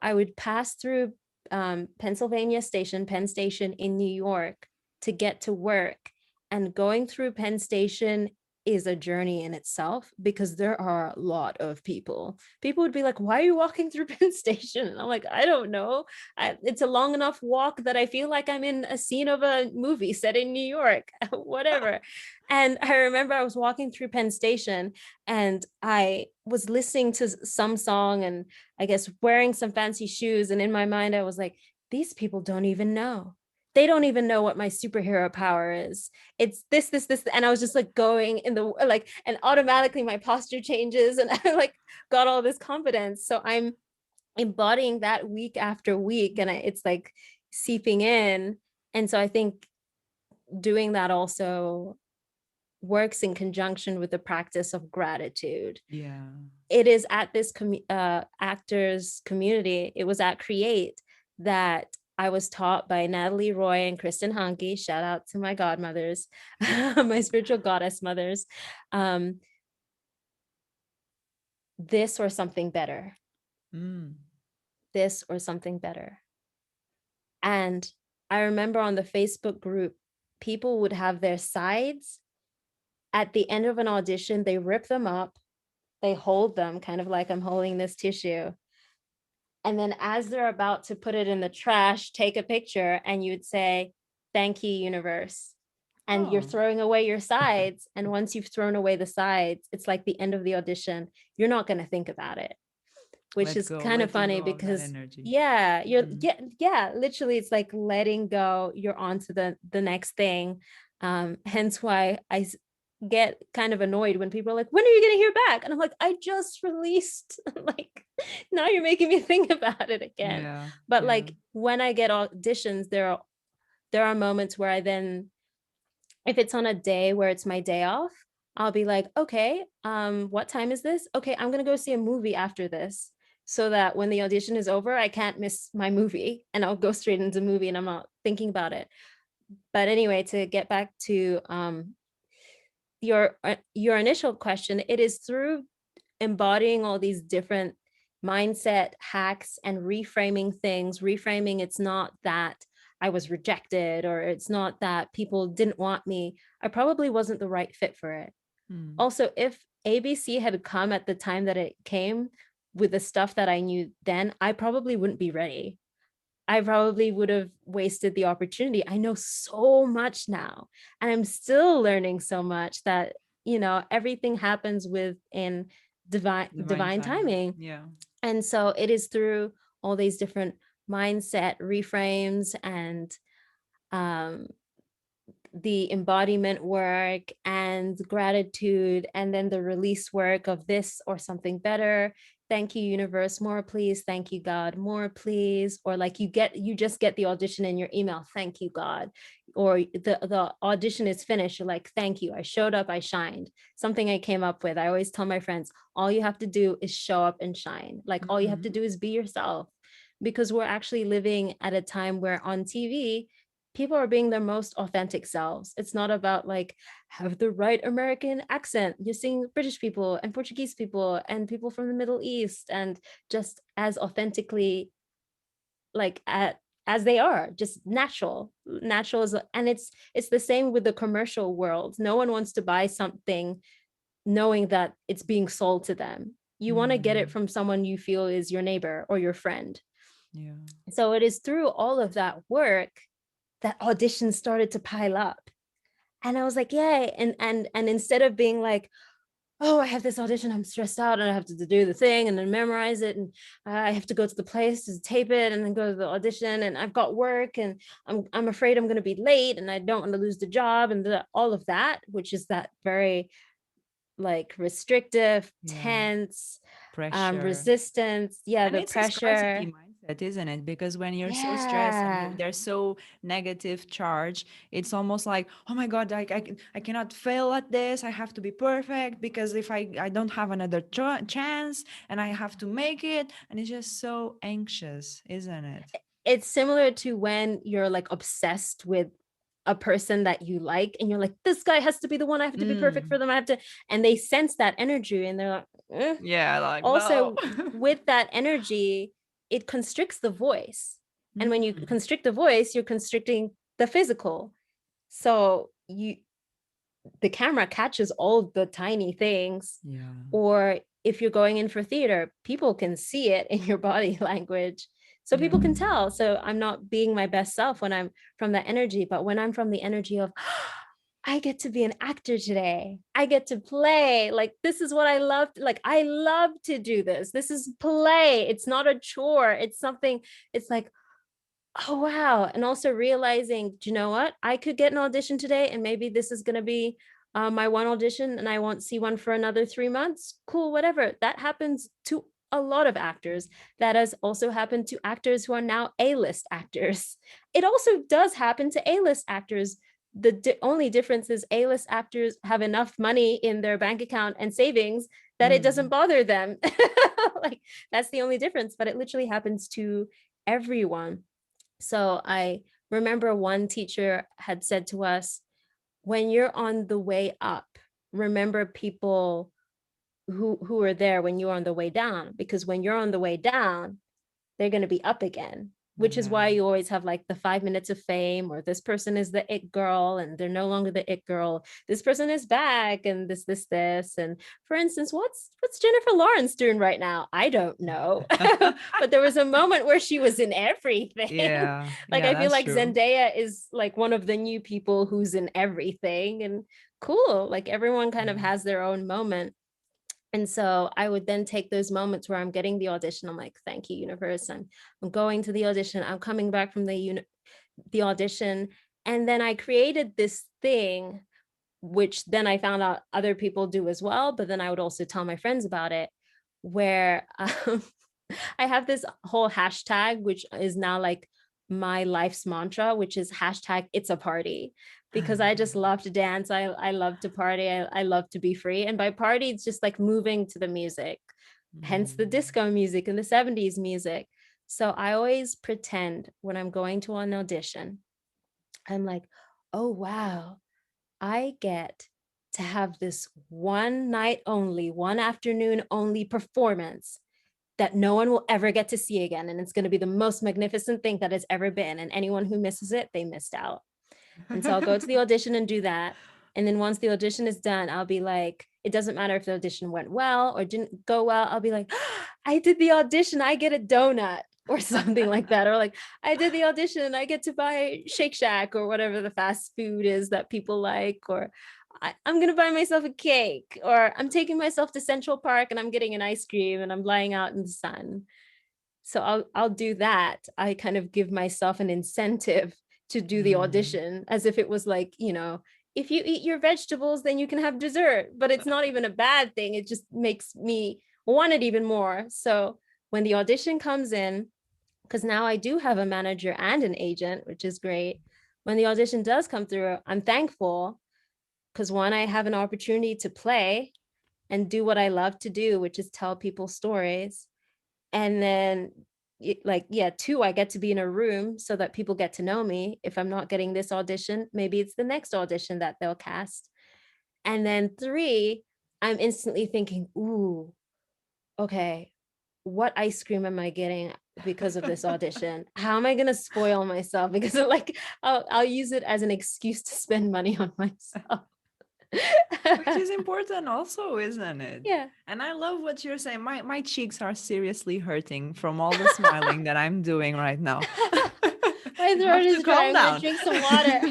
I would pass through Pennsylvania Station, Penn Station in New York to get to work. And going through Penn Station is a journey in itself, because there are a lot of people. People would be like, why are you walking through Penn Station? And I'm like, I don't know. It's a long enough walk that I feel like I'm in a scene of a movie set in New York, whatever. And I remember I was walking through Penn Station, and I was listening to some song, and I guess wearing some fancy shoes. And in my mind, I was like, these people don't even know. They don't even know what my superhero power is. It's this. And I was just like going in the like, and automatically my posture changes, and I like got all this confidence. So I'm embodying that week after week, and it's like seeping in. And so I think doing that also works in conjunction with the practice of gratitude. Yeah. It is at this actors community, it was at Create, that I was taught by Natalie Roy and Kristen Honke. Shout out to my godmothers, my spiritual goddess mothers. This or something better. This or something better. And I remember on the Facebook group, people would have their sides. At the end of an audition, they rip them up, they hold them kind of like I'm holding this tissue. And then as they're about to put it in the trash, take a picture, and you'd say, thank you, universe. And you're throwing away your sides. And once you've thrown away the sides, it's like the end of the audition. You're not going to think about it, which is kind of funny, because literally it's like letting go. You're on to the next thing. Hence why I get kind of annoyed when people are like, when are you going to hear back? And I'm like, I just released. Like, now you're making me think about it again. But like when I get auditions, there are moments where I then, if it's on a day where it's my day off, I'll be like, okay, what time is this? Okay, I'm gonna go see a movie after this, so that when the audition is over, I can't miss my movie, and I'll go straight into the movie and I'm not thinking about it. But anyway, to get back to your initial question, it is through embodying all these different mindset hacks and reframing things. Reframing, it's not that I was rejected, or it's not that people didn't want me. I probably wasn't the right fit for it. Also, if ABC had come at the time that it came with the stuff that I knew then, I probably wouldn't be ready. I probably would have wasted the opportunity. I know so much now, and I'm still learning so much that, everything happens within divine timing. Yeah. And so it is through all these different mindset reframes, and the embodiment work and gratitude, and then the release work of this or something better. Thank you, universe, more please. Thank you, God, more please. Or like you just get the audition in your email, thank you, God. Or the audition is finished, you're like, thank you, I showed up, I shined. Something I came up with, I always tell my friends, all you have to do is show up and shine. Like all you have to do is be yourself, because we're actually living at a time where on TV, people are being their most authentic selves. It's not about like, have the right American accent. You're seeing British people and Portuguese people and people from the Middle East, and just as authentically like as they are, just natural is, and it's the same with the commercial world. No one wants to buy something knowing that it's being sold to them. You want to get it from someone you feel is your neighbor or your friend. So it is through all of that work that auditions started to pile up. And I was like, yay. And instead of being like, oh, I have this audition, I'm stressed out, and I have to do the thing and then memorize it, and I have to go to the place to tape it and then go to the audition, and I've got work, and I'm afraid I'm going to be late, and I don't want to lose the job, and all of that, which is that very like restrictive, Yeah. tense, Pressure. resistance. Yeah, And the it's a scarcity pressure. mindset, isn't it? Because when you're so stressed and Yeah. there's so negative charge, it's almost like, oh my God, I cannot fail at this. I have to be perfect because if I don't have another chance and I have to make it. And it's just so anxious, isn't it? It's similar to when you're like obsessed with a person that you like, and you're like, this guy has to be the one, I have to be perfect for Mm. them, I have to, and they sense that energy and they're like, eh. Yeah, like, no. Also, with that energy, it constricts the voice. And when you Mm. constrict the voice, you're constricting the physical. So the camera catches all the tiny things. Yeah. Or if you're going in for theater, people can see it in your body language, so Yeah. people can tell. So I'm not being my best self when I'm from that energy, but when I'm from the energy of I get to be an actor today, I get to play, like this is what I love, like I love to do this, this is play, it's not a chore, it's something, it's like, oh wow. And also realizing, do you know what, I could get an audition today and maybe this is going to be my one audition and I won't see one for another 3 months, cool, whatever. That happens to a lot of actors. That has also happened to actors who are now A-list actors. It also does happen to A-list actors. The only difference is A-list actors have enough money in their bank account and savings that it doesn't Mm. bother them. Like that's the only difference, but it literally happens to everyone. So I remember one teacher had said to us, when you're on the way up, remember people who are there when you're on the way down, because when you're on the way down, they're going to be up again, which is Yeah. why you always have like the 5 minutes of fame, or this person is the it girl and they're no longer the it girl, this person is back, and this. And for instance, what's Jennifer Lawrence doing right now? I don't know. But there was a moment where she was in everything. Yeah. Like Yeah, I feel that's like true. Zendaya is like one of the new people who's in everything, and cool, like everyone kind of Yeah. has their own moment. And so I would then take those moments where I'm getting the audition. I'm like, thank you, universe. I'm going to the audition. I'm coming back from the audition. And then I created this thing, which then I found out other people do as well. But then I would also tell my friends about it, where I have this whole hashtag, which is now like my life's mantra, which is hashtag it's a party, because I just love to dance. I love to party. I love to be free. And by party, it's just like moving to the music, hence the Mm. disco music and the 70s music. So I always pretend when I'm going to an audition, I'm like, oh, wow, I get to have this one night only, one afternoon only performance that no one will ever get to see again. And it's going to be the most magnificent thing that has ever been. And anyone who misses it, they missed out. And so I'll go to the audition and do that. And then once the audition is done, I'll be like, it doesn't matter if the audition went well or didn't go well. I'll be like, I did the audition, I get a donut or something like that. Or like, I did the audition, I get to buy Shake Shack or whatever the fast food is that people like. Or I'm going to buy myself a cake, or I'm taking myself to Central Park and I'm getting an ice cream and I'm lying out in the sun. So I'll do that. I kind of give myself an incentive to do the Mm. audition, as if it was like, if you eat your vegetables, then you can have dessert. But it's not even a bad thing. It just makes me want it even more. So when the audition comes in, because now I do have a manager and an agent, which is great. When the audition does come through, I'm thankful, because one, I have an opportunity to play and do what I love to do, which is tell people stories. And then like, yeah, two, I get to be in a room so that people get to know me. If I'm not getting this audition, maybe it's the next audition that they'll cast. And then three, I'm instantly thinking, ooh, okay, what ice cream am I getting because of this audition? How am I going to spoil myself? Because like, I'll use it as an excuse to spend money on myself. Which is important also, isn't it? Yeah. And I love what you're saying. My cheeks are seriously hurting from all the smiling that I'm doing right now. My You throat have to is dry. calm I'm going to down. drink some water.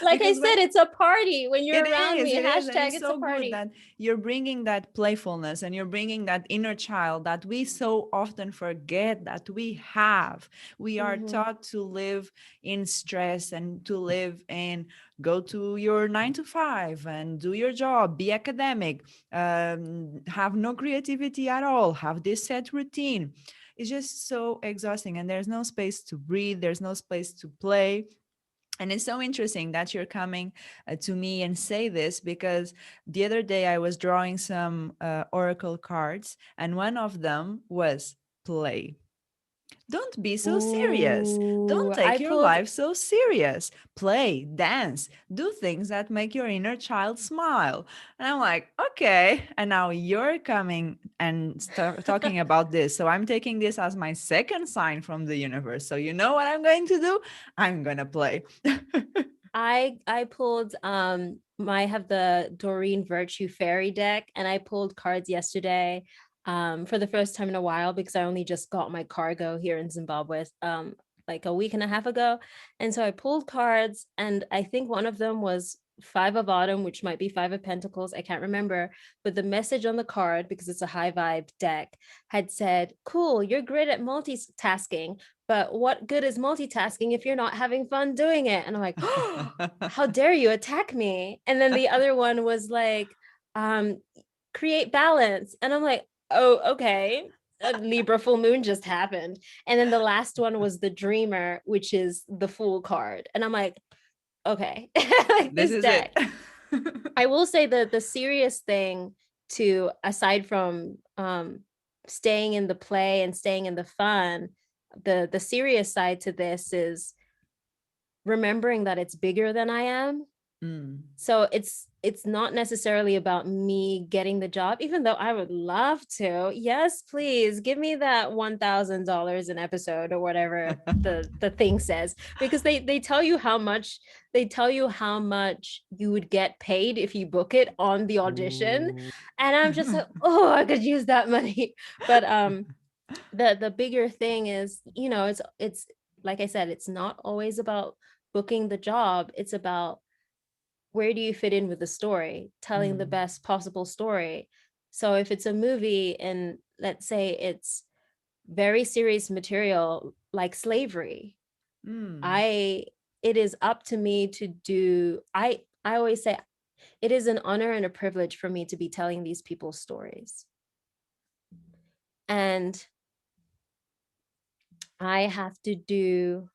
Like I Because said, when it's a party. When it you're around is, me, it is. And hashtag it's it's a so good party. that you're bringing that playfulness and you're bringing that inner child that we so often forget that we have. We are Mm-hmm. taught to live in stress and to live in go to your 9 to 5 and do your job, be academic, have no creativity at all, have this set routine. It's just so exhausting and there's no space to breathe, there's no space to play. And it's so interesting that you're coming to me and say this because the other day I was drawing some oracle cards and one of them was play. Don't be so serious. Don't Ooh, I take your pulled life so serious. Play, dance, do things that make your inner child smile. And I'm like, okay. And now you're coming and talking about this. So I'm taking this as my second sign from the universe. So you know what I'm going to do? I'm going to play. I pulled I have the Doreen Virtue Fairy deck, and I pulled cards yesterday for the first time in a while because I only just got my cargo here in Zimbabwe like a week and a half ago. And so I pulled cards, and I think one of them was Five of Autumn, which might be Five of Pentacles. I can't remember. But the message on the card, because it's a high vibe deck, had said, "Cool, you're great at multitasking, but what good is multitasking if you're not having fun doing it?" And I'm like, "Oh, how dare you attack me?" And then the other one was like, um, "Create balance." And I'm like, "Oh, okay." A Libra full moon just happened. And then the last one was the Dreamer, which is the Fool card. And I'm like, okay, like This this is it. deck. I will say that the serious thing, to aside from staying in the play and staying in the fun, the serious side to this is remembering that it's bigger than I am. Mm. So it's not necessarily about me getting the job, even though I would love to. Yes, please give me that $1,000 an episode or whatever the thing says, because they tell you how much, they tell you how much you would get paid if you book it on the audition. Ooh. And I'm just like, oh, I could use that money. But the bigger thing is, it's like I said, it's not always about booking the job. It's about where do you fit in with the story, telling the Mm. best possible story. So if it's a movie and let's say it's very serious material like slavery, Mm. I it is up to me to do. I always say it is an honor and a privilege for me to be telling these people's stories. And I have to do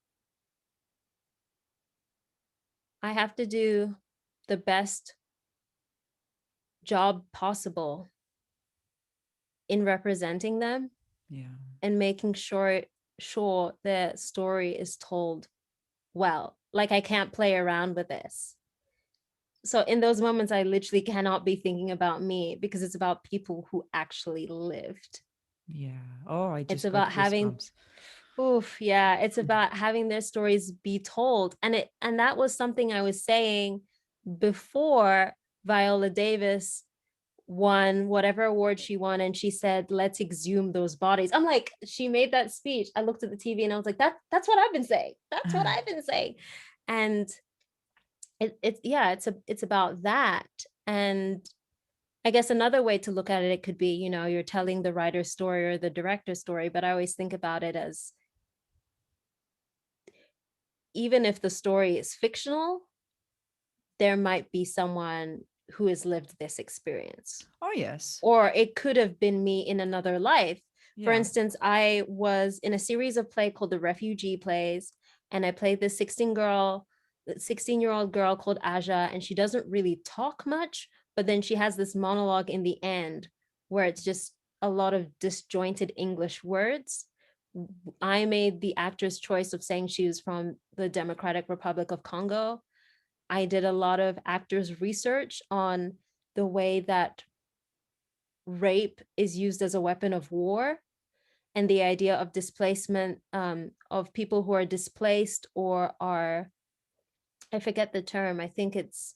I have to do the best job possible in representing them Yeah. and making sure the story is told well. Like I can't play around with this. So in those moments, I literally cannot be thinking about me because it's about people who actually lived. Yeah. Oh, I It's just got about having, goosebumps. oof, yeah, it's about having their stories be told. And that was something I was saying before Viola Davis won whatever award she won, and she said, let's exhume those bodies. I'm like, she made that speech, I looked at the TV and I was like, that's what I've been saying, that's what I've been saying. And yeah, it's about that. And I guess another way to look at it could be, you're telling the writer's story or the director's story, but I always think about it as, even if the story is fictional, there might be someone who has lived this experience, Oh, yes. or it could have been me in another life. For Yeah. instance, I was in a series of play called the Refugee Plays, and I played this 16-year-old girl called Aja, and she doesn't really talk much, but then she has this monologue in the end where it's just a lot of disjointed English words. I made the actor's choice of saying she was from the Democratic Republic of Congo. I did a lot of actors' research on the way that rape is used as a weapon of war, and the idea of displacement, of people who are displaced or are, I forget the term, I think it's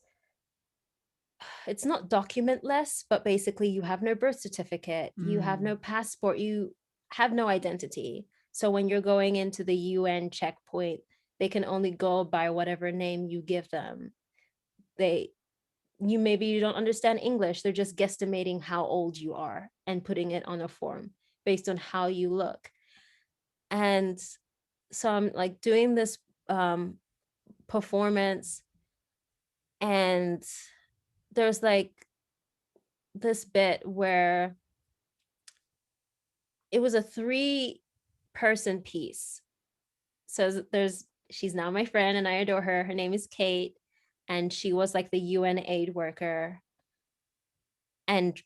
not documentless, but basically you have no birth certificate, you have Mm. no passport, you have no identity. So when you're going into the UN checkpoint, They can only go by whatever name you give them. They maybe you don't understand English. They're just guesstimating how old you are and putting it on a form based on how you look. And so I'm like doing this performance, and there's like this bit where it was a 3-person piece. So she's now my friend and I adore her. Her name is Kate, and she was like the UN aid worker. And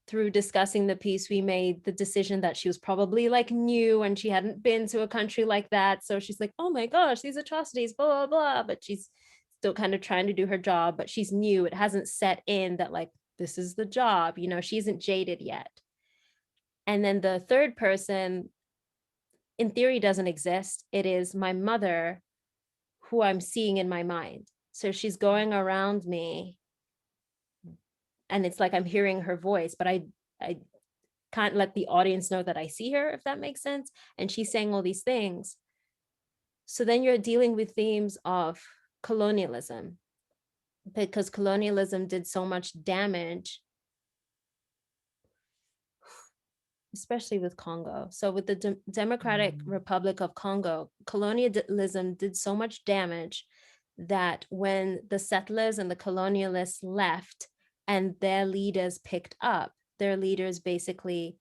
through discussing the piece, we made the decision that she was probably like new and she hadn't been to a country like that. So she's like, oh my gosh, these atrocities, blah, blah, blah. But she's still kind of trying to do her job, but she's new. It hasn't set in that like, this is the job, she isn't jaded yet. And then the third person, in theory, doesn't exist. It is my mother, who I'm seeing in my mind. So she's going around me, and it's like I'm hearing her voice, but I can't let the audience know that I see her, if that makes sense. And she's saying all these things. So then you're dealing with themes of colonialism, because colonialism did so much damage, especially with Congo. So with the Democratic Republic of Congo, colonialism did so much damage that when the settlers and the colonialists left and their leaders picked up, their leaders basically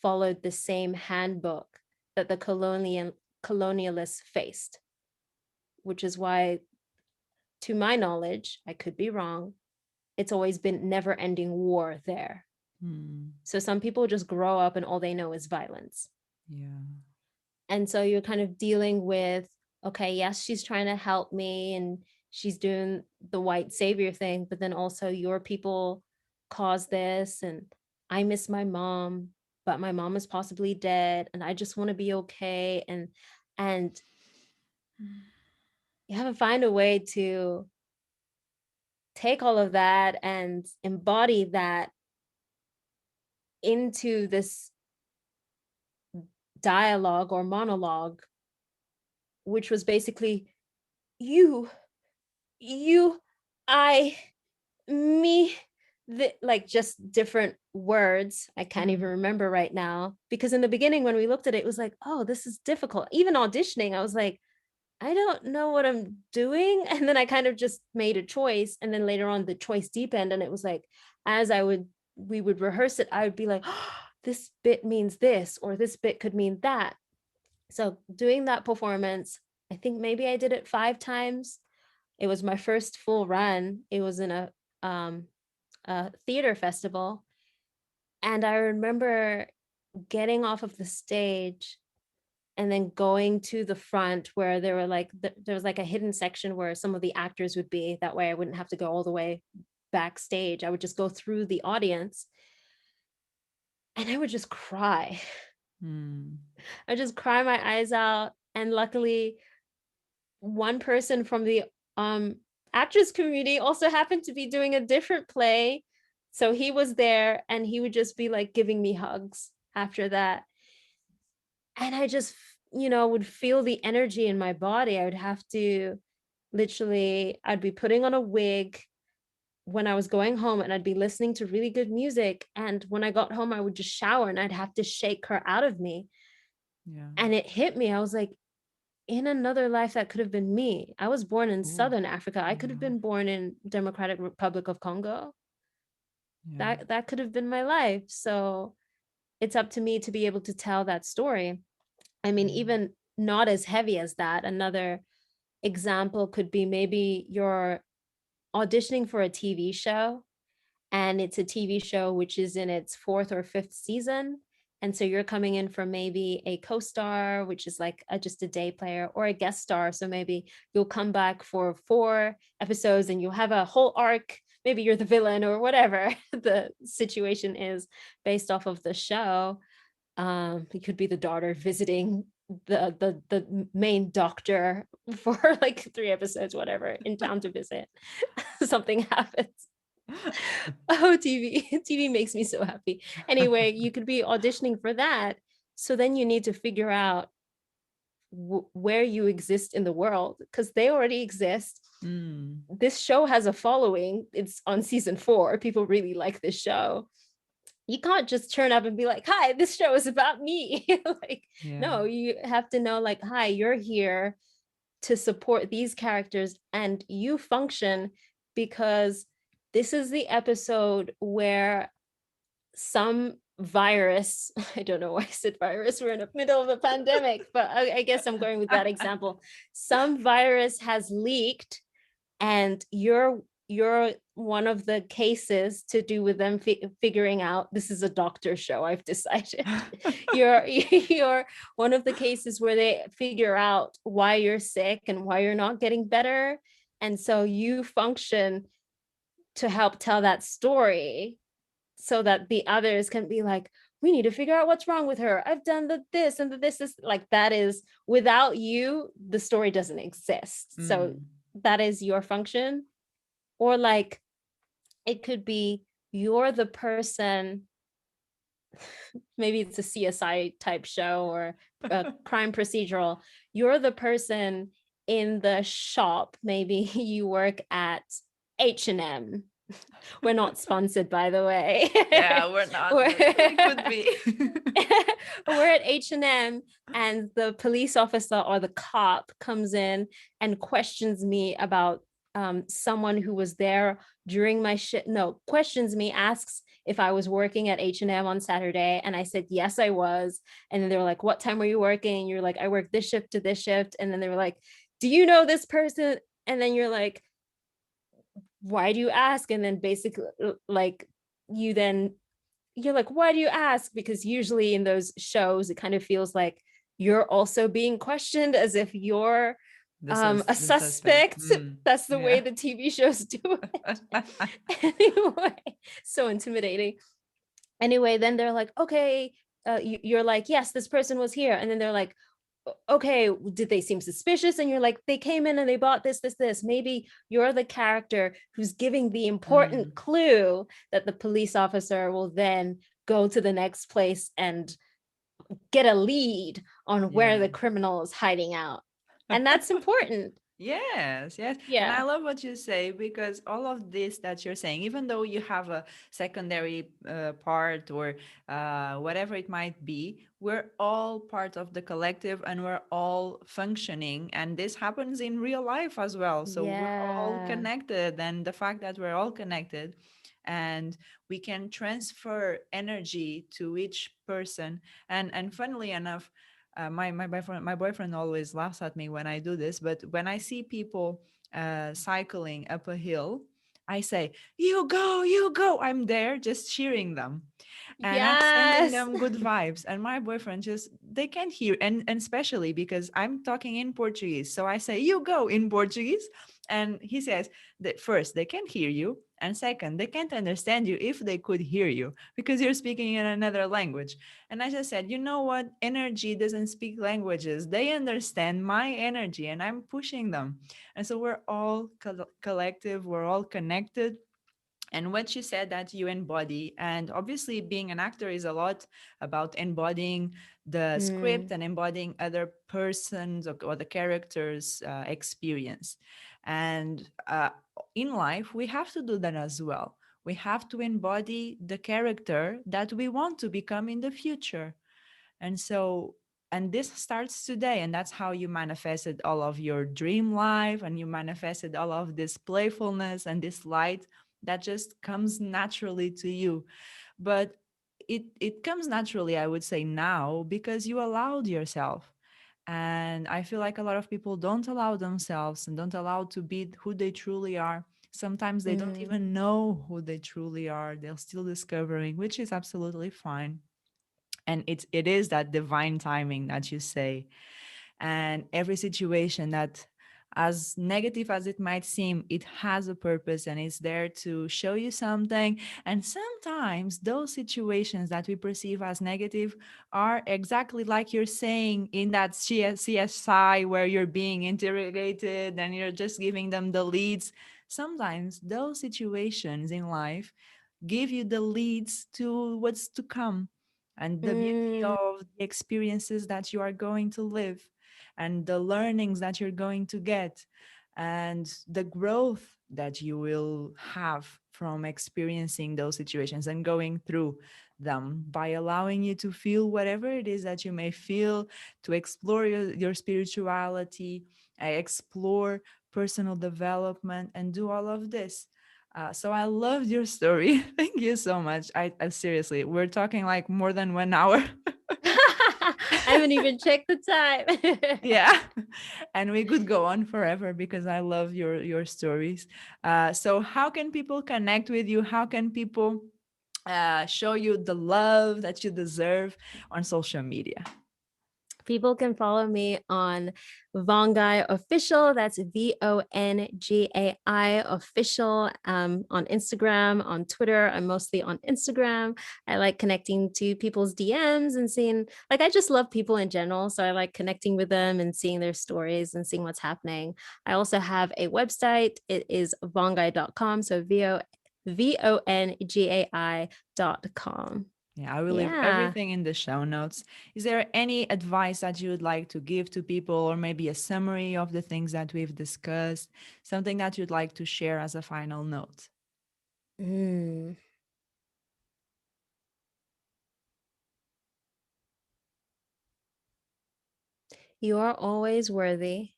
followed the same handbook that the colonialists faced, which is why, to my knowledge, I could be wrong, it's always been never-ending war there. So some people just grow up and all they know is violence. Yeah. And so you're kind of dealing with, okay, yes, she's trying to help me and she's doing the white savior thing, but then also your people caused this, and I miss my mom, but my mom is possibly dead and I just want to be okay. And you have to find a way to take all of that and embody that into this dialogue or monologue, which was basically you, you, I, me, like just different words. I can't even remember right now, because in the beginning when we looked at it, it was like, oh, this is difficult. Even auditioning, I was like, I don't know what I'm doing. And then I kind of just made a choice. And then later on the choice deepened. And it was like, as we would rehearse it, I would be like, oh, this bit means this, or this bit could mean that. So doing that performance, I think maybe I did it 5 times. It was my first full run. It was in a theater festival. And I remember getting off of the stage and then going to the front where there were like there was like a hidden section where some of the actors would be. That way I wouldn't have to go all the way backstage. I would just go through the audience and I would just cry. I just cry my eyes out. And luckily one person from the actors community also happened to be doing a different play, so he was there and he would just be like giving me hugs after that. And I just would feel the energy in my body. I would have to literally, I'd be putting on a wig when I was going home and I'd be listening to really good music, and when I got home I would just shower and I'd have to shake her out of me. And it hit me. I was like, in another life that could have been me. I was born in Southern Africa. I could have been born in Democratic Republic of Congo. That could have been my life. So it's up to me to be able to tell that story. I mean, even not as heavy as that, another example could be maybe you're auditioning for a TV show, and it's a TV show which is in its 4th or 5th season. And so you're coming in from maybe a co-star, which is like just a day player, or a guest star. So maybe you'll come back for 4 episodes and you'll have a whole arc. Maybe you're the villain or whatever the situation is based off of the show. It could be the daughter visiting the main doctor for like 3 episodes, whatever, in town to visit. Something happens. Oh, TV makes me so happy. Anyway, you could be auditioning for that. So then you need to figure out where you exist in the world, because they already exist. Mm. This show has a following. It's on season 4. People really like this show. You can't just turn up and be like, hi, this show is about me. Like, Yeah. no, you have to know, like, hi, you're here to support these characters and you function because this is the episode where some virus, I don't know why I said virus, we're in the middle of a pandemic, but I guess I'm going with that example. Some virus has leaked and you're one of the cases to do with them figuring out. This is a doctor show, I've decided. You're one of the cases where they figure out why you're sick and why you're not getting better, and so you function to help tell that story so that the others can be like, we need to figure out what's wrong with her. I've done this and this is like, that is, without you, the story doesn't exist. So Mm. that is your function. Or like, it could be you're the person, maybe it's a CSI type show or a crime procedural. You're the person in the shop. Maybe you work at H&M. We're not sponsored, by the way. Yeah, we're not, we're, but we could be. we're at H&M, and the police officer or the cop comes in and questions me about someone who was there during my shift. No, questions me, asks if I was working at H&M on Saturday, and I said yes, I was. And then they were like, what time were you working? You're like, I work this shift to this shift. And then they were like, do you know this person? And then you're like, why do you ask? And then basically, like, you then you're like, why do you ask? Because usually in those shows it kind of feels like you're also being questioned, as if you're a The suspect. suspect. Mm. That's the way Yeah. the TV shows do it. Anyway, so intimidating. Anyway, then they're like, okay, you're like, yes, this person was here. And then they're like, okay, did they seem suspicious? And you're like, they came in and they bought this. Maybe you're the character who's giving the Mm. important clue that the police officer will then go to the next place and get a lead on where Yeah. the criminal is hiding out. And that's important. Yes, yes. And I Yeah. love what you say, because all of this that you're saying, even though you have a secondary part or whatever it might be, we're all part of the collective and we're all functioning. And this happens in real life as well. So we're all Yeah. connected. And the fact that we're all connected and we can transfer energy to each person. And funnily enough, my boyfriend always laughs at me when I do this. But when I see people cycling up a hill, I say, "You go, you go!" I'm there just cheering them, and I'm sending Yes. them good vibes. And my boyfriend just, they can't hear, and especially because I'm talking in Portuguese, so I say, "You go" in Portuguese, and he says that first they can't hear you, and second they can't understand you if they could hear you because you're speaking in another language. And I just said, you know what? Energy doesn't speak languages. They understand my energy and I'm pushing them. And so we're all collective, we're all connected. And what you said that you embody, and obviously being an actor is a lot about embodying the script Mm, and embodying other persons or the characters' experience. And in life, we have to do that as well. We have to embody the character that we want to become in the future. And so, and this starts today, and that's how you manifested all of your dream life, and you manifested all of this playfulness and this light that just comes naturally to you. But it comes naturally, I would say, now because you allowed yourself. And I feel like a lot of people don't allow themselves and don't allow to be who they truly are. Sometimes they don't mm, even know who they truly are. They're still discovering, which is absolutely fine. And it is that divine timing that you say. And every situation that, as negative as it might seem, it has a purpose and it's there to show you something. And sometimes those situations that we perceive as negative are exactly like you're saying in that CSI where you're being interrogated and you're just giving them the leads. Sometimes those situations in life give you the leads to what's to come and the beauty mm, of the experiences that you are going to live. and the learnings that you're going to get and the growth that you will have from experiencing those situations and going through them, by allowing you to feel whatever it is that you may feel, to explore your spirituality, explore personal development, and do all of this. So I loved your story. Thank you so much. I seriously, we're talking like more than 1 hour. I haven't even checked the time. Yeah, and we could go on forever because I love your stories. So how can people connect with you? How can people show you the love that you deserve on social media? People can follow me on Vongai Official. That's Vongai Official, on Instagram, on Twitter. I'm mostly on Instagram. I like connecting to people's DMs and seeing, like, I just love people in general. So I like connecting with them and seeing their stories and seeing what's happening. I also have a website. It is vongai.com. So vongai.com. Yeah, I will leave Yeah. everything in the show notes. Is there any advice that you would like to give to people, or maybe a summary of the things that we've discussed? Something that you'd like to share as a final note? Mm. You are always worthy.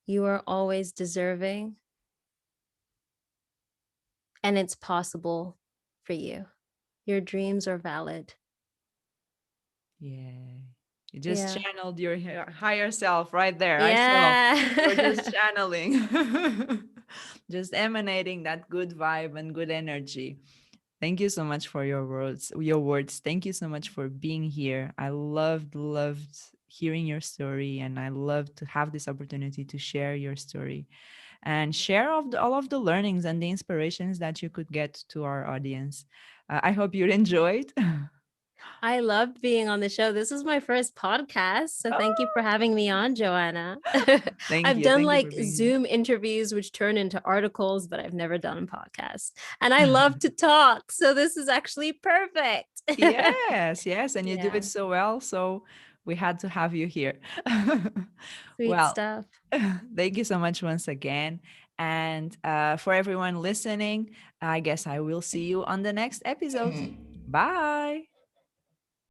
You are always deserving, and it's possible for you. Your dreams are valid. Yeah. You just Yeah. channeled your higher self right there. I saw you were just Yeah. channeling, just emanating that good vibe and good energy. Thank you so much for your words. Your words. Thank you so much for being here. I loved hearing your story, and I love to have this opportunity to share your story and share all of the learnings and the inspirations that you could get to our audience. I hope you enjoyed. I loved being on the show. This was my first podcast. So thank you for having me on, Joanna. Thank I've you. done Thank you for like being here. Zoom interviews, which turn into articles, but I've never done a podcast. And I love to talk. So this is actually perfect. Yes, yes, and you do it Yeah. so well, so we had to have you here. Sweet Well, stuff. thank you so much once again. And for everyone listening, I guess I will see you on the next episode. Bye.